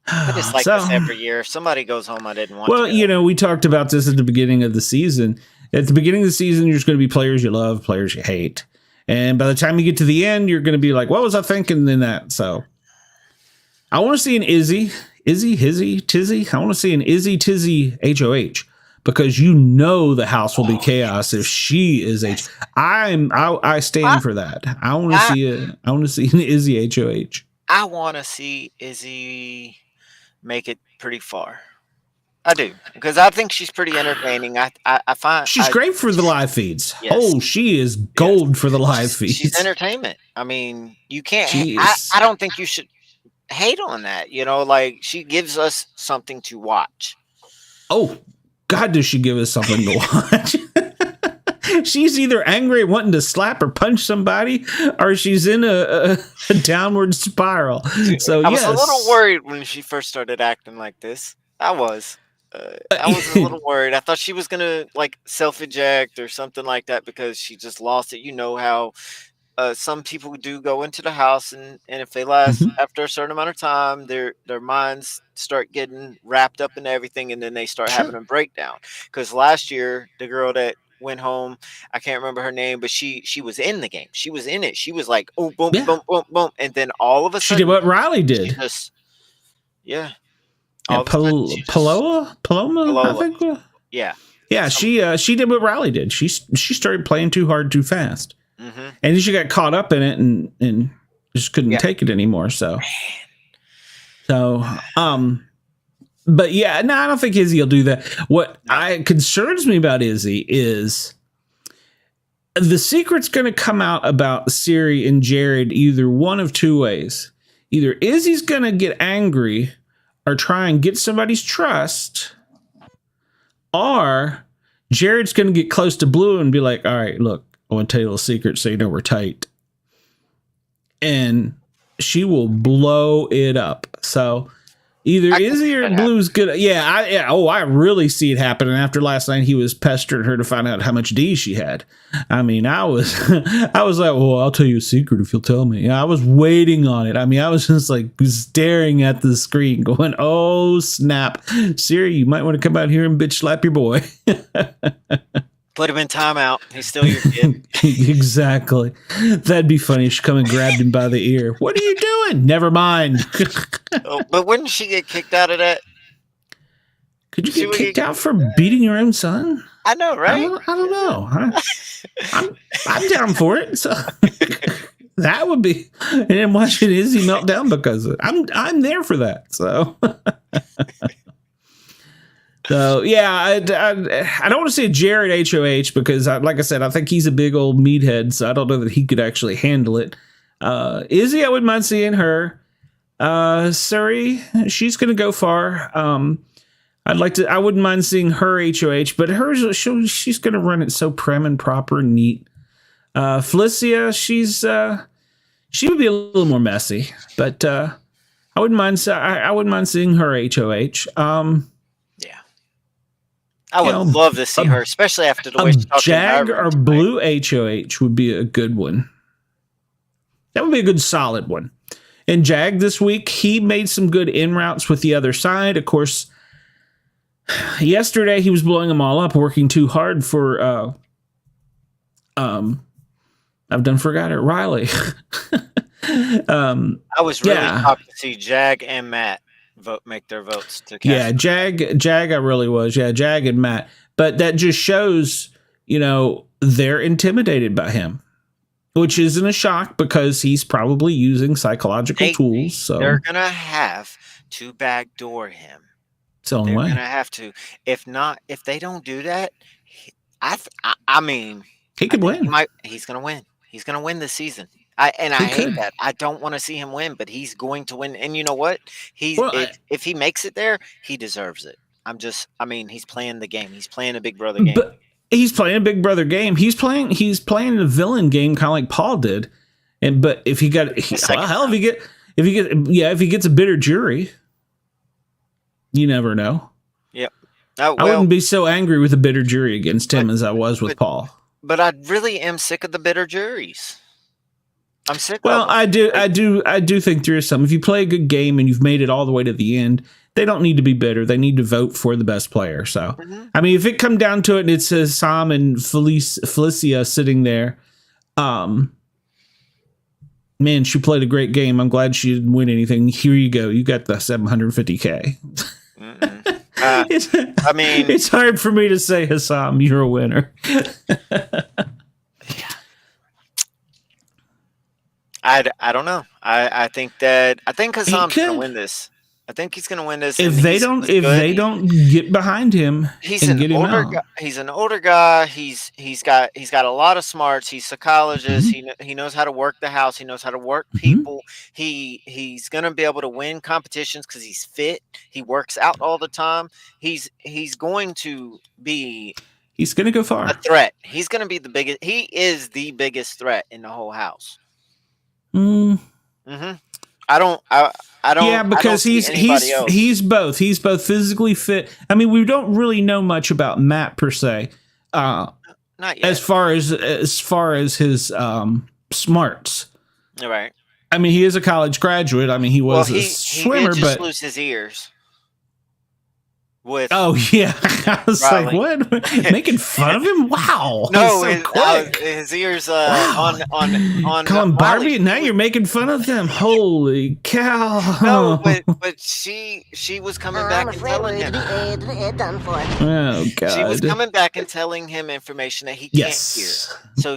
But it's like this every year. If somebody goes home, I didn't want to. Well, we talked about this at the beginning of the season. At the beginning of the season, there's going to be players you love, players you hate. And by the time you get to the end, you're going to be like, what was I thinking in that? So I want to see an Izzy, Hizzy, Tizzy. I want to see an Izzy, Tizzy, HOH. Because the house will be chaos if she is I stand for that. I want to see an Izzy HOH. I want to see Izzy make it pretty far. I do, because I think she's pretty entertaining. I find she's great for the live feeds. Yes. Oh, she is gold for the live feeds. She's entertainment. I mean, you can't. I don't think you should hate on that. Like she gives us something to watch. Oh, God, does she give us something to watch? She's either angry wanting to slap or punch somebody, or she's in a downward spiral. So I was a little worried when she first started acting like this. I was a little worried. I thought she was gonna like self-eject or something like that because she just lost it. You know how some people do go into the house and if they last after a certain amount of time, their minds start getting wrapped up in everything, and then they start having a breakdown. Because last year, the girl that went home, I can't remember her name, but she was in the game. She was in it. She was like, oh, boom, boom, boom, boom, and then all of a sudden, she did what Riley did. Paloma, I think. Yeah. She did what Riley did. She started playing too hard, too fast, and then she got caught up in it and just couldn't take it anymore. But yeah, no, I don't think Izzy will do that. What concerns me about Izzy is the secret's going to come out about Siri and Jared either one of two ways. Either Izzy's going to get angry or try and get somebody's trust, or Jared's going to get close to Blue and be like, all right, look, I want to tell you a little secret so you know we're tight. And she will blow it up. So either Izzy or Blue's good. I really see it happening. After last night, he was pestering her to find out how much D she had. I mean, I was like, well, I'll tell you a secret if you'll tell me. I was waiting on it. I mean, I was just like staring at the screen going, oh, snap. Siri, you might want to come out here and bitch slap your boy. Put him in timeout. He's still your kid. Exactly. That'd be funny if she come and grabbed him by the ear. What are you doing? Never mind. But wouldn't she get kicked out of that? Could you get kicked out for beating your own son? I know, right? I don't know. I'm down for it. So that would be, and then watching Izzy melt down because of it. I'm there for that. So. So, yeah, I don't want to say Jared HOH because, like I said, I think he's a big old meathead, so I don't know that he could actually handle it. Izzy, I wouldn't mind seeing her. Suri, she's going to go far. I wouldn't mind seeing her HOH, but hers, she's going to run it so prim and proper and neat. Felicia, she would be a little more messy, but I wouldn't mind. I wouldn't mind seeing her HOH. Yeah, I would love to see her, especially after the way she's talking Jag about her or tonight. Blue HOH would be a good one. That would be a good solid one. And Jag this week, he made some good in routes with the other side. Of course, yesterday he was blowing them all up, working too hard for I've done forgot it, Riley. I was really shocked to see Jag and Matt make their votes to cast. Yeah, Jag I really was. Yeah, Jag and Matt. But that just shows, they're intimidated by him. Which isn't a shock because he's probably using psychological tools. So they're gonna have to backdoor him. It's the only way. They're gonna have to. If not, if they don't do that, I mean, he could win. He's gonna win. He's gonna win this season. I hate that. I don't want to see him win, but he's going to win. And you know what? If he makes it there, he deserves it. He's playing the game. He's playing a Big Brother game. But he's playing a Big Brother game. He's playing the villain game, kind of like Paul did. But if he gets a bitter jury, you never know. Yep. I wouldn't be so angry with a bitter jury against him as I was with Paul. But I really am sick of the bitter juries. I'm sick. Well, I do think there is some. If you play a good game and you've made it all the way to the end, they don't need to be bitter. They need to vote for the best player. So, I mean, if it come down to it and it says Sam and Felicia sitting there, man, she played a great game. I'm glad she didn't win anything. Here you go. You got the $750K. It's hard for me to say, Hassam, you're a winner. I don't know. I think Hassam's going to win this. I think he's going to win this. If they don't get behind him, he's an older guy. He's got a lot of smarts. He's a psychologist. He knows how to work the house. He knows how to work people. He's going to be able to win competitions because he's fit. He works out all the time. He's going to be. He's going to go far. A threat. He's going to be the biggest. He is the biggest threat in the whole house. I don't. Yeah, because he's both. He's both physically fit. I mean, we don't really know much about Matt per se. Not yet. As far as his smarts. All right. I mean, he is a college graduate. I mean, he was a swimmer, he did but lose his ears. Oh yeah, I was like, what? Making fun of him? Wow! No, so his ears on. Come on, Barbie. Now you're making fun of them. Holy cow! No, but she was coming back and telling him. Oh God! She was coming back and telling him information that he can't hear. So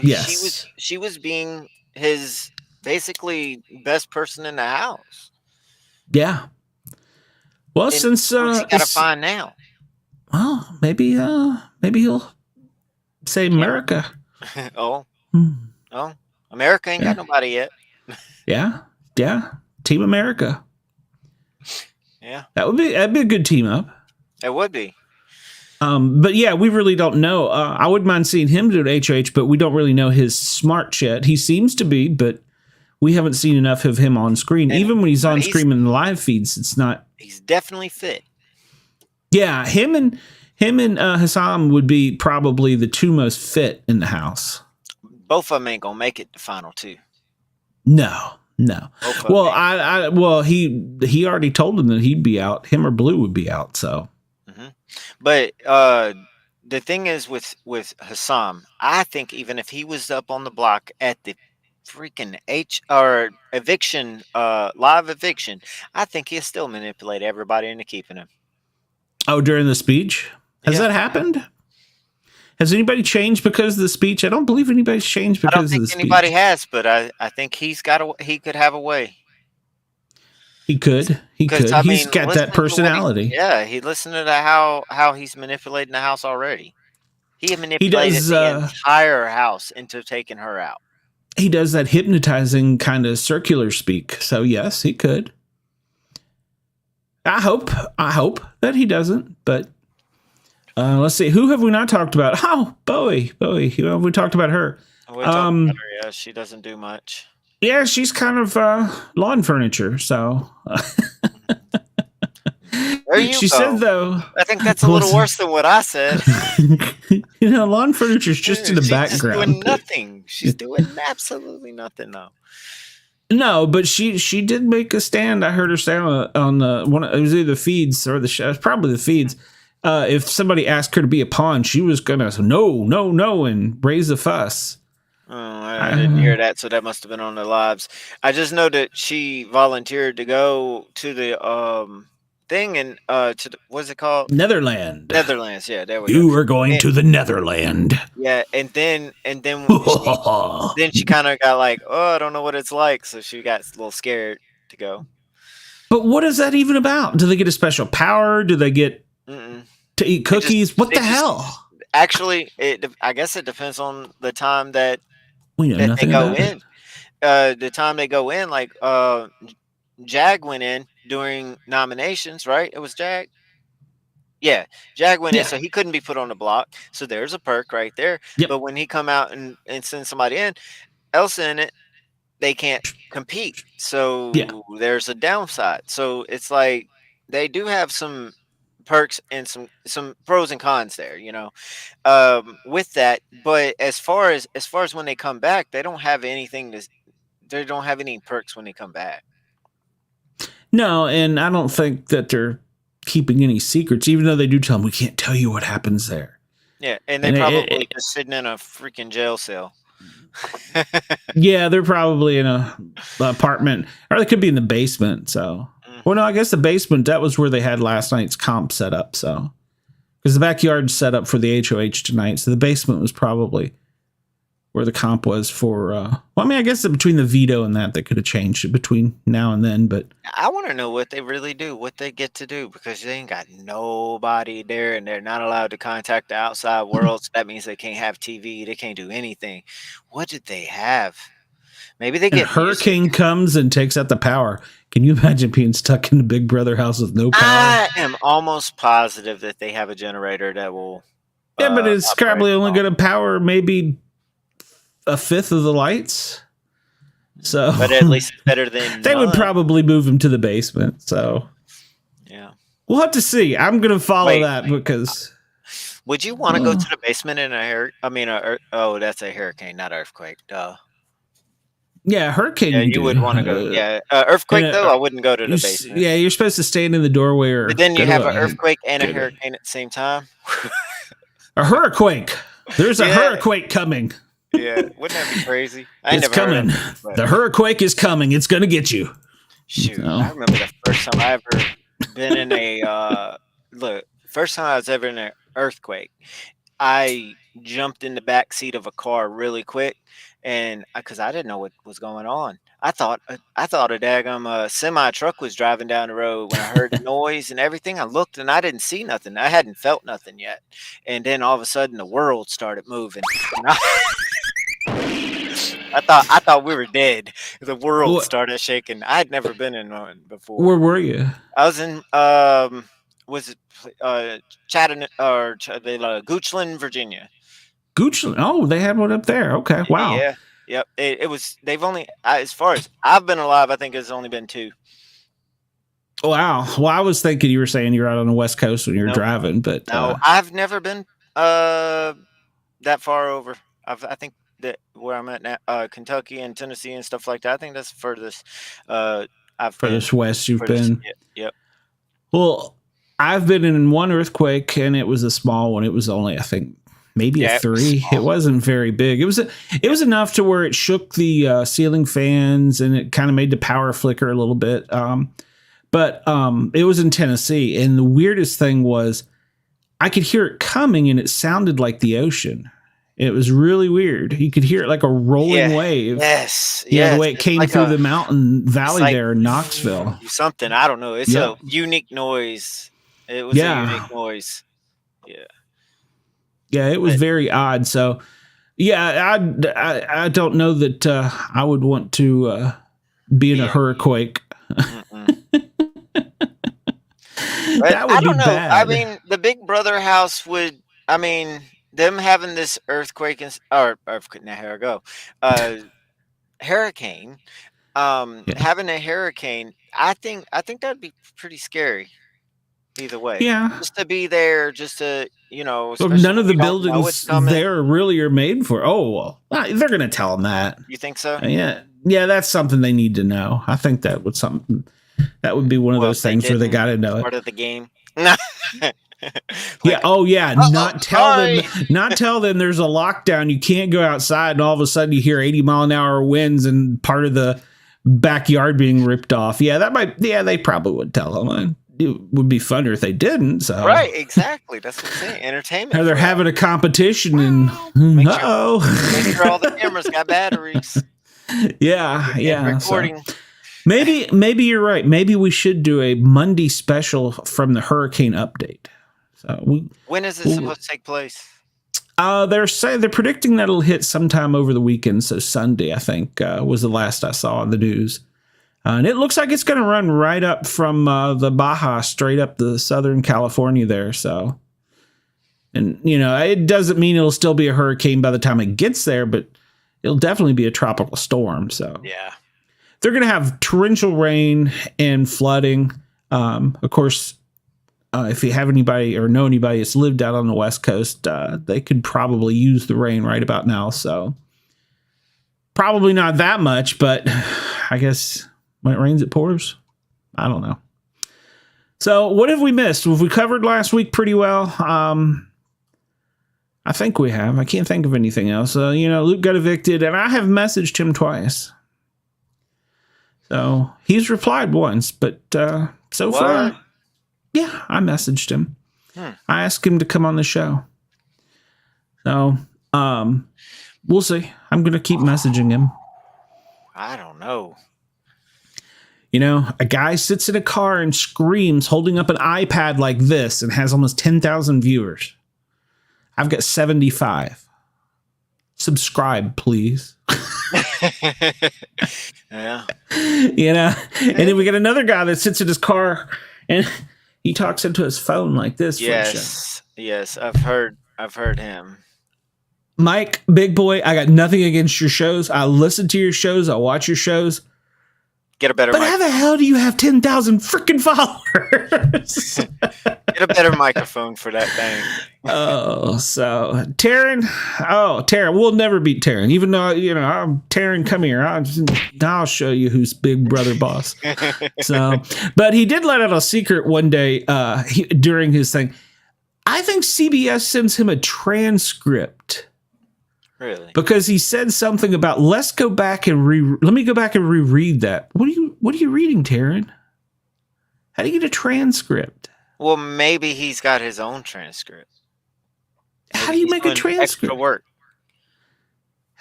she was being his basically best person in the house. Yeah. Well, and since what's he gotta find now? Well, maybe he'll say America. Oh, America ain't got nobody yet. Yeah, Team America. Yeah, that'd be a good team up. It would be. But yeah, we really don't know. I wouldn't mind seeing him do an HOH, but we don't really know his smarts yet. He seems to be, but we haven't seen enough of him on screen. Even when he's on screen in the live feeds, it's not. He's definitely fit. Yeah, him and Hassam would be probably the two most fit in the house. Both of them ain't gonna make it to final two. No. Well, he already told him that he'd be out. Him or Blue would be out. So, but the thing is with Hassam, I think even if he was up on the block at the freaking eviction, live eviction, I think he'll still manipulate everybody into keeping him. Oh, during the speech? Has that happened? Has anybody changed because of the speech? I don't believe anybody's changed because of the speech. I don't think anybody has, but I think he could have a way. He could. He's got that personality. He listened to how he's manipulating the house already. He manipulated the entire house into taking her out. He does that hypnotizing kind of circular speak. So yes, he could. I hope that he doesn't, but let's see. Who have we not talked about? Oh, Bowie. We talked about her. We talked about her. Yeah, she doesn't do much. Yeah, she's kind of lawn furniture. So There you she go. said, though, I think that's a little worse than what I said. lawn furniture's just in the She's background. just doing nothing. She's doing absolutely nothing now. No, but she did make a stand. I heard her say on the one. It was either the feeds or the show. Probably the feeds. If somebody asked her to be a pawn, she was gonna say no, and raise a fuss. Oh, I didn't hear that, so that must have been on the lives. I just know that she volunteered to go to the thing and to the, what's it called? Netherlands. Yeah, there we go. You are going to the Netherlands. Yeah, and then she kind of got like, oh, I don't know what it's like, so she got a little scared to go. But what is that even about? Do they get a special power? Do they get to eat cookies? What the hell? Actually, I guess it depends on the time that We know nothing they go about in. The time they go in, like Jag went in during nominations, right? It was Jag. Yeah, Jag went in, so he couldn't be put on the block. So there's a perk right there. Yep. But when he come out and send somebody in, else in it, they can't compete. So there's a downside. So it's like they do have some perks and some pros and cons there, with that. But as far as when they come back, they don't have anything they don't have any perks when they come back. No, and I don't think that they're keeping any secrets, even though they do tell them we can't tell you what happens there. Yeah, and they probably just sitting in a freaking jail cell. Yeah, they're probably in a apartment, or they could be in the basement. So, well, no, I guess the basement, that was where they had last night's comp set up. So, because the backyard's set up for the HOH tonight, so the basement was probably where the comp was for. Well, I mean, I guess between the veto and that, they could have changed it between now and then. But I want to know what they really do, what they get to do, because they ain't got nobody there, and they're not allowed to contact the outside world. So that means they can't have TV, they can't do anything. What did they have? Maybe they get a hurricane comes and takes out the power. Can you imagine being stuck in the Big Brother house with no power? I am almost positive that they have a generator that will. Yeah, but it's probably only going to power maybe a fifth of the lights. So, but at least it's better than they would probably move him to the basement. So, yeah, we'll have to see. I'm going to follow that because. Would you want to go to the basement in that's a hurricane, not earthquake. Duh. Yeah, hurricane. Yeah, you would want to go. Yeah, earthquake though, I wouldn't go to the basement. Yeah, you're supposed to stand in the doorway, but then you have an earthquake and a hurricane at the same time. A hurricane. There's a hurricane coming. Yeah, wouldn't that be crazy? It's coming. The hurricane is coming. It's going to get you. Shoot, I remember the first time I ever been in a first time I was ever in an earthquake. I jumped in the back seat of a car really quick, and because I didn't know what was going on, I thought a daggum semi truck was driving down the road. When I heard the noise and everything, I looked and I didn't see nothing. I hadn't felt nothing yet, and then all of a sudden the world started moving. I thought we were dead. The world started shaking. I had never been in one before. Where were you? I was in Chattanooga or Goochland, Virginia. Goochland. Oh, they had one up there. Okay. Wow. Yeah. Yep. It was. They've only, as far as I've been alive, I think it's only been 2. Wow. Well, I was thinking you were saying you're out on the West Coast when you're driving, but no, I've never been that far over. I think that where I'm at now, Kentucky and Tennessee and stuff like that. I think that's the furthest furthest west you've been. Yep. Well, I've been in one earthquake, and it was a small one. It was only, I think, maybe a 3. It wasn't very big. It was enough to where it shook the ceiling fans, and it kind of made the power flicker a little bit. But it was in Tennessee, and the weirdest thing was I could hear it coming, and it sounded like the ocean. It was really weird. You could hear it like a rolling wave. Yes. Yeah, the way it came through the mountain valley there in Knoxville. Something. I don't know. It's a unique noise. It was a unique noise. Yeah. Yeah, it was very odd. So, yeah, I don't know that I would want to be in a hurricane. That would be bad. I mean, the Big Brother house would. I mean, them having this earthquake or earthquake. Now here I go. Uh, hurricane. Yeah. Having a hurricane, I think that'd be pretty scary. Either way, Yeah. just to be there, just to Well, especially none when of the you don't know it's buildings coming. there really are made for. Oh, well, they're going to tell them that. You think so? Yeah. Yeah, that's something they need to know. I think that would be one of Well, those if they things where they didn't, got to know part it. of the game. Yeah. Oh, yeah. Not tell sorry. them. Not tell them there's a lockdown. You can't go outside, and all of a sudden you hear 80-mile-an-hour winds and part of the backyard being ripped off. Yeah, that might. Yeah, they probably would tell them. It would be funner if they didn't. So Right, exactly. That's what I'm saying. Entertainment. Or they're having a competition, and Make sure all the cameras got batteries. Yeah. So Recording. maybe you're right. Maybe we should do a Monday special from the hurricane update. So When is it supposed to take place? they're predicting that it'll hit sometime over the weekend. So Sunday, I think, was the last I saw on the news. And it looks like it's going to run right up from the Baja straight up to Southern California there. So, and it doesn't mean it'll still be a hurricane by the time it gets there, but it'll definitely be a tropical storm. So Yeah. they're going to have torrential rain and flooding. Of course, if you have anybody or know anybody that's lived out on the West Coast, they could probably use the rain right about now. So probably not that much, but I guess when it rains, it pours. I don't know. So what have we missed? Have we covered last week pretty well? I think we have. I can't think of anything else. Luke got evicted, and I have messaged him twice. So he's replied once, but so far, yeah, I messaged him. I asked him to come on the show. So we'll see. I'm going to keep messaging him. I don't know. A guy sits in a car and screams holding up an iPad like this and has almost 10,000 viewers. I've got 75. Subscribe, please. Yeah. And then we got another guy that sits in his car and he talks into his phone like this. Yes, I've heard him. Mike, big boy, I got nothing against your shows. I listen to your shows. I watch your shows. Get a better But how the hell do you have 10,000 freaking followers? Get a better microphone for that thing. So Taryn, we'll never beat Taryn. Even though, I'm Taryn, come here. I'll show you who's big brother boss. So, but he did let out a secret one day during his thing. I think CBS sends him a transcript. Really? Because he said something about let me go back and reread that. What are you reading, Taryn? How do you get a transcript? Well, maybe he's got his own transcript. How do you make a transcript? Extra work.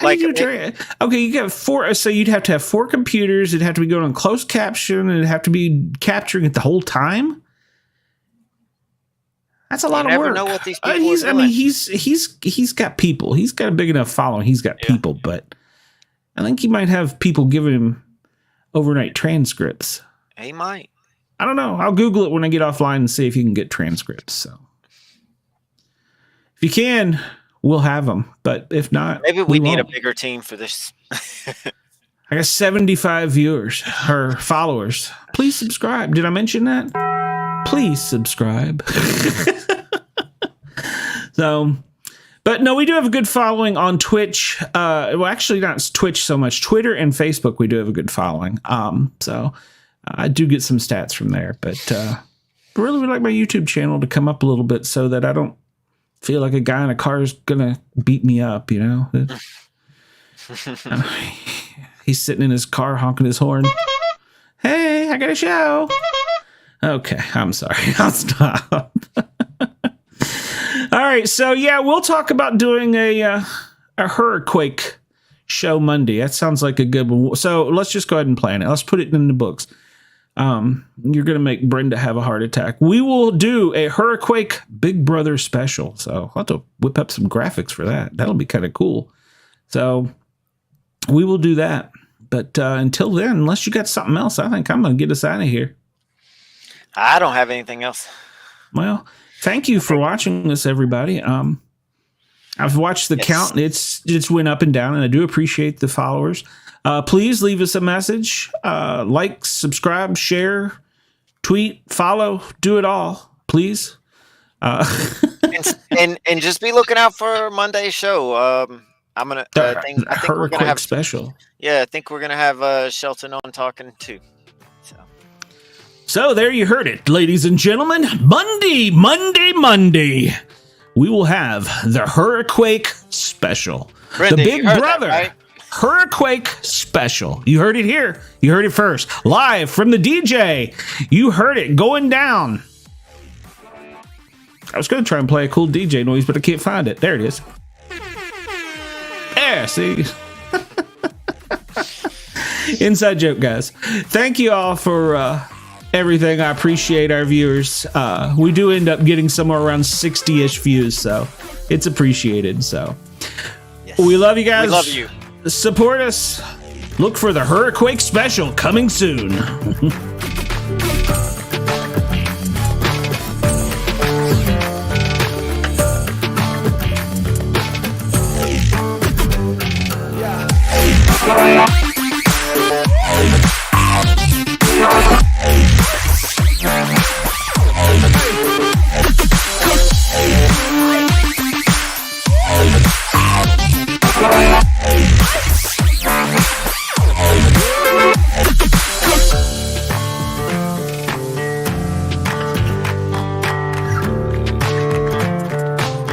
Okay, you got 4. So you'd have to have 4 computers. It'd have to be going on closed caption, and it'd have to be capturing it the whole time. That's a lot of work. You never know what these people are doing. I mean, he's got people. He's got a big enough following. He's got people, but I think he might have people giving him overnight transcripts. He might. I don't know. I'll Google it when I get offline and see if you can get transcripts. So if you can, we'll have them. But if not, maybe we need a bigger team for this. I got 75 viewers or followers. Please subscribe. Did I mention that? Please subscribe. So, but no, we do have a good following on Twitch. Well, actually not Twitch so much. Twitter and Facebook, we do have a good following. So I do get some stats from there, but really would like my YouTube channel to come up a little bit so that I don't feel like a guy in a car is gonna beat me up. He's sitting in his car honking his horn. Hey, I got a show. Okay, I'm sorry. I'll stop. All right, so yeah, we'll talk about doing a hurricane show Monday. That sounds like a good one. So let's just go ahead and plan it. Let's put it in the books. You're going to make Brenda have a heart attack. We will do a hurricane Big Brother special. So I'll have to whip up some graphics for that. That'll be kind of cool. So we will do that. But until then, unless you got something else, I think I'm going to get us out of here. I don't have anything else. Well, thank you for watching this, everybody. I've watched the count. It's just went up and down, and I do appreciate the followers. Please leave us a message. Like, subscribe, share, tweet, follow, do it all, please. And just be looking out for Monday's show. I'm gonna. I think we're gonna have special. Yeah, I think we're gonna have Shelton on talking too. So there you heard it, ladies and gentlemen. Monday. We will have the Hurricane special. Brenda, the Big Brother that, right? Hurricane special. You heard it here. You heard it first. Live from the DJ. You heard it going down. I was going to try and play a cool DJ noise, but I can't find it. There it is. There, see? Inside joke, guys. Thank you all for everything. I appreciate our viewers. We do end up getting somewhere around 60-ish views, so it's appreciated. So yes. We love you guys. We love you. Support us. Look for the Hurricane special coming soon. Yeah.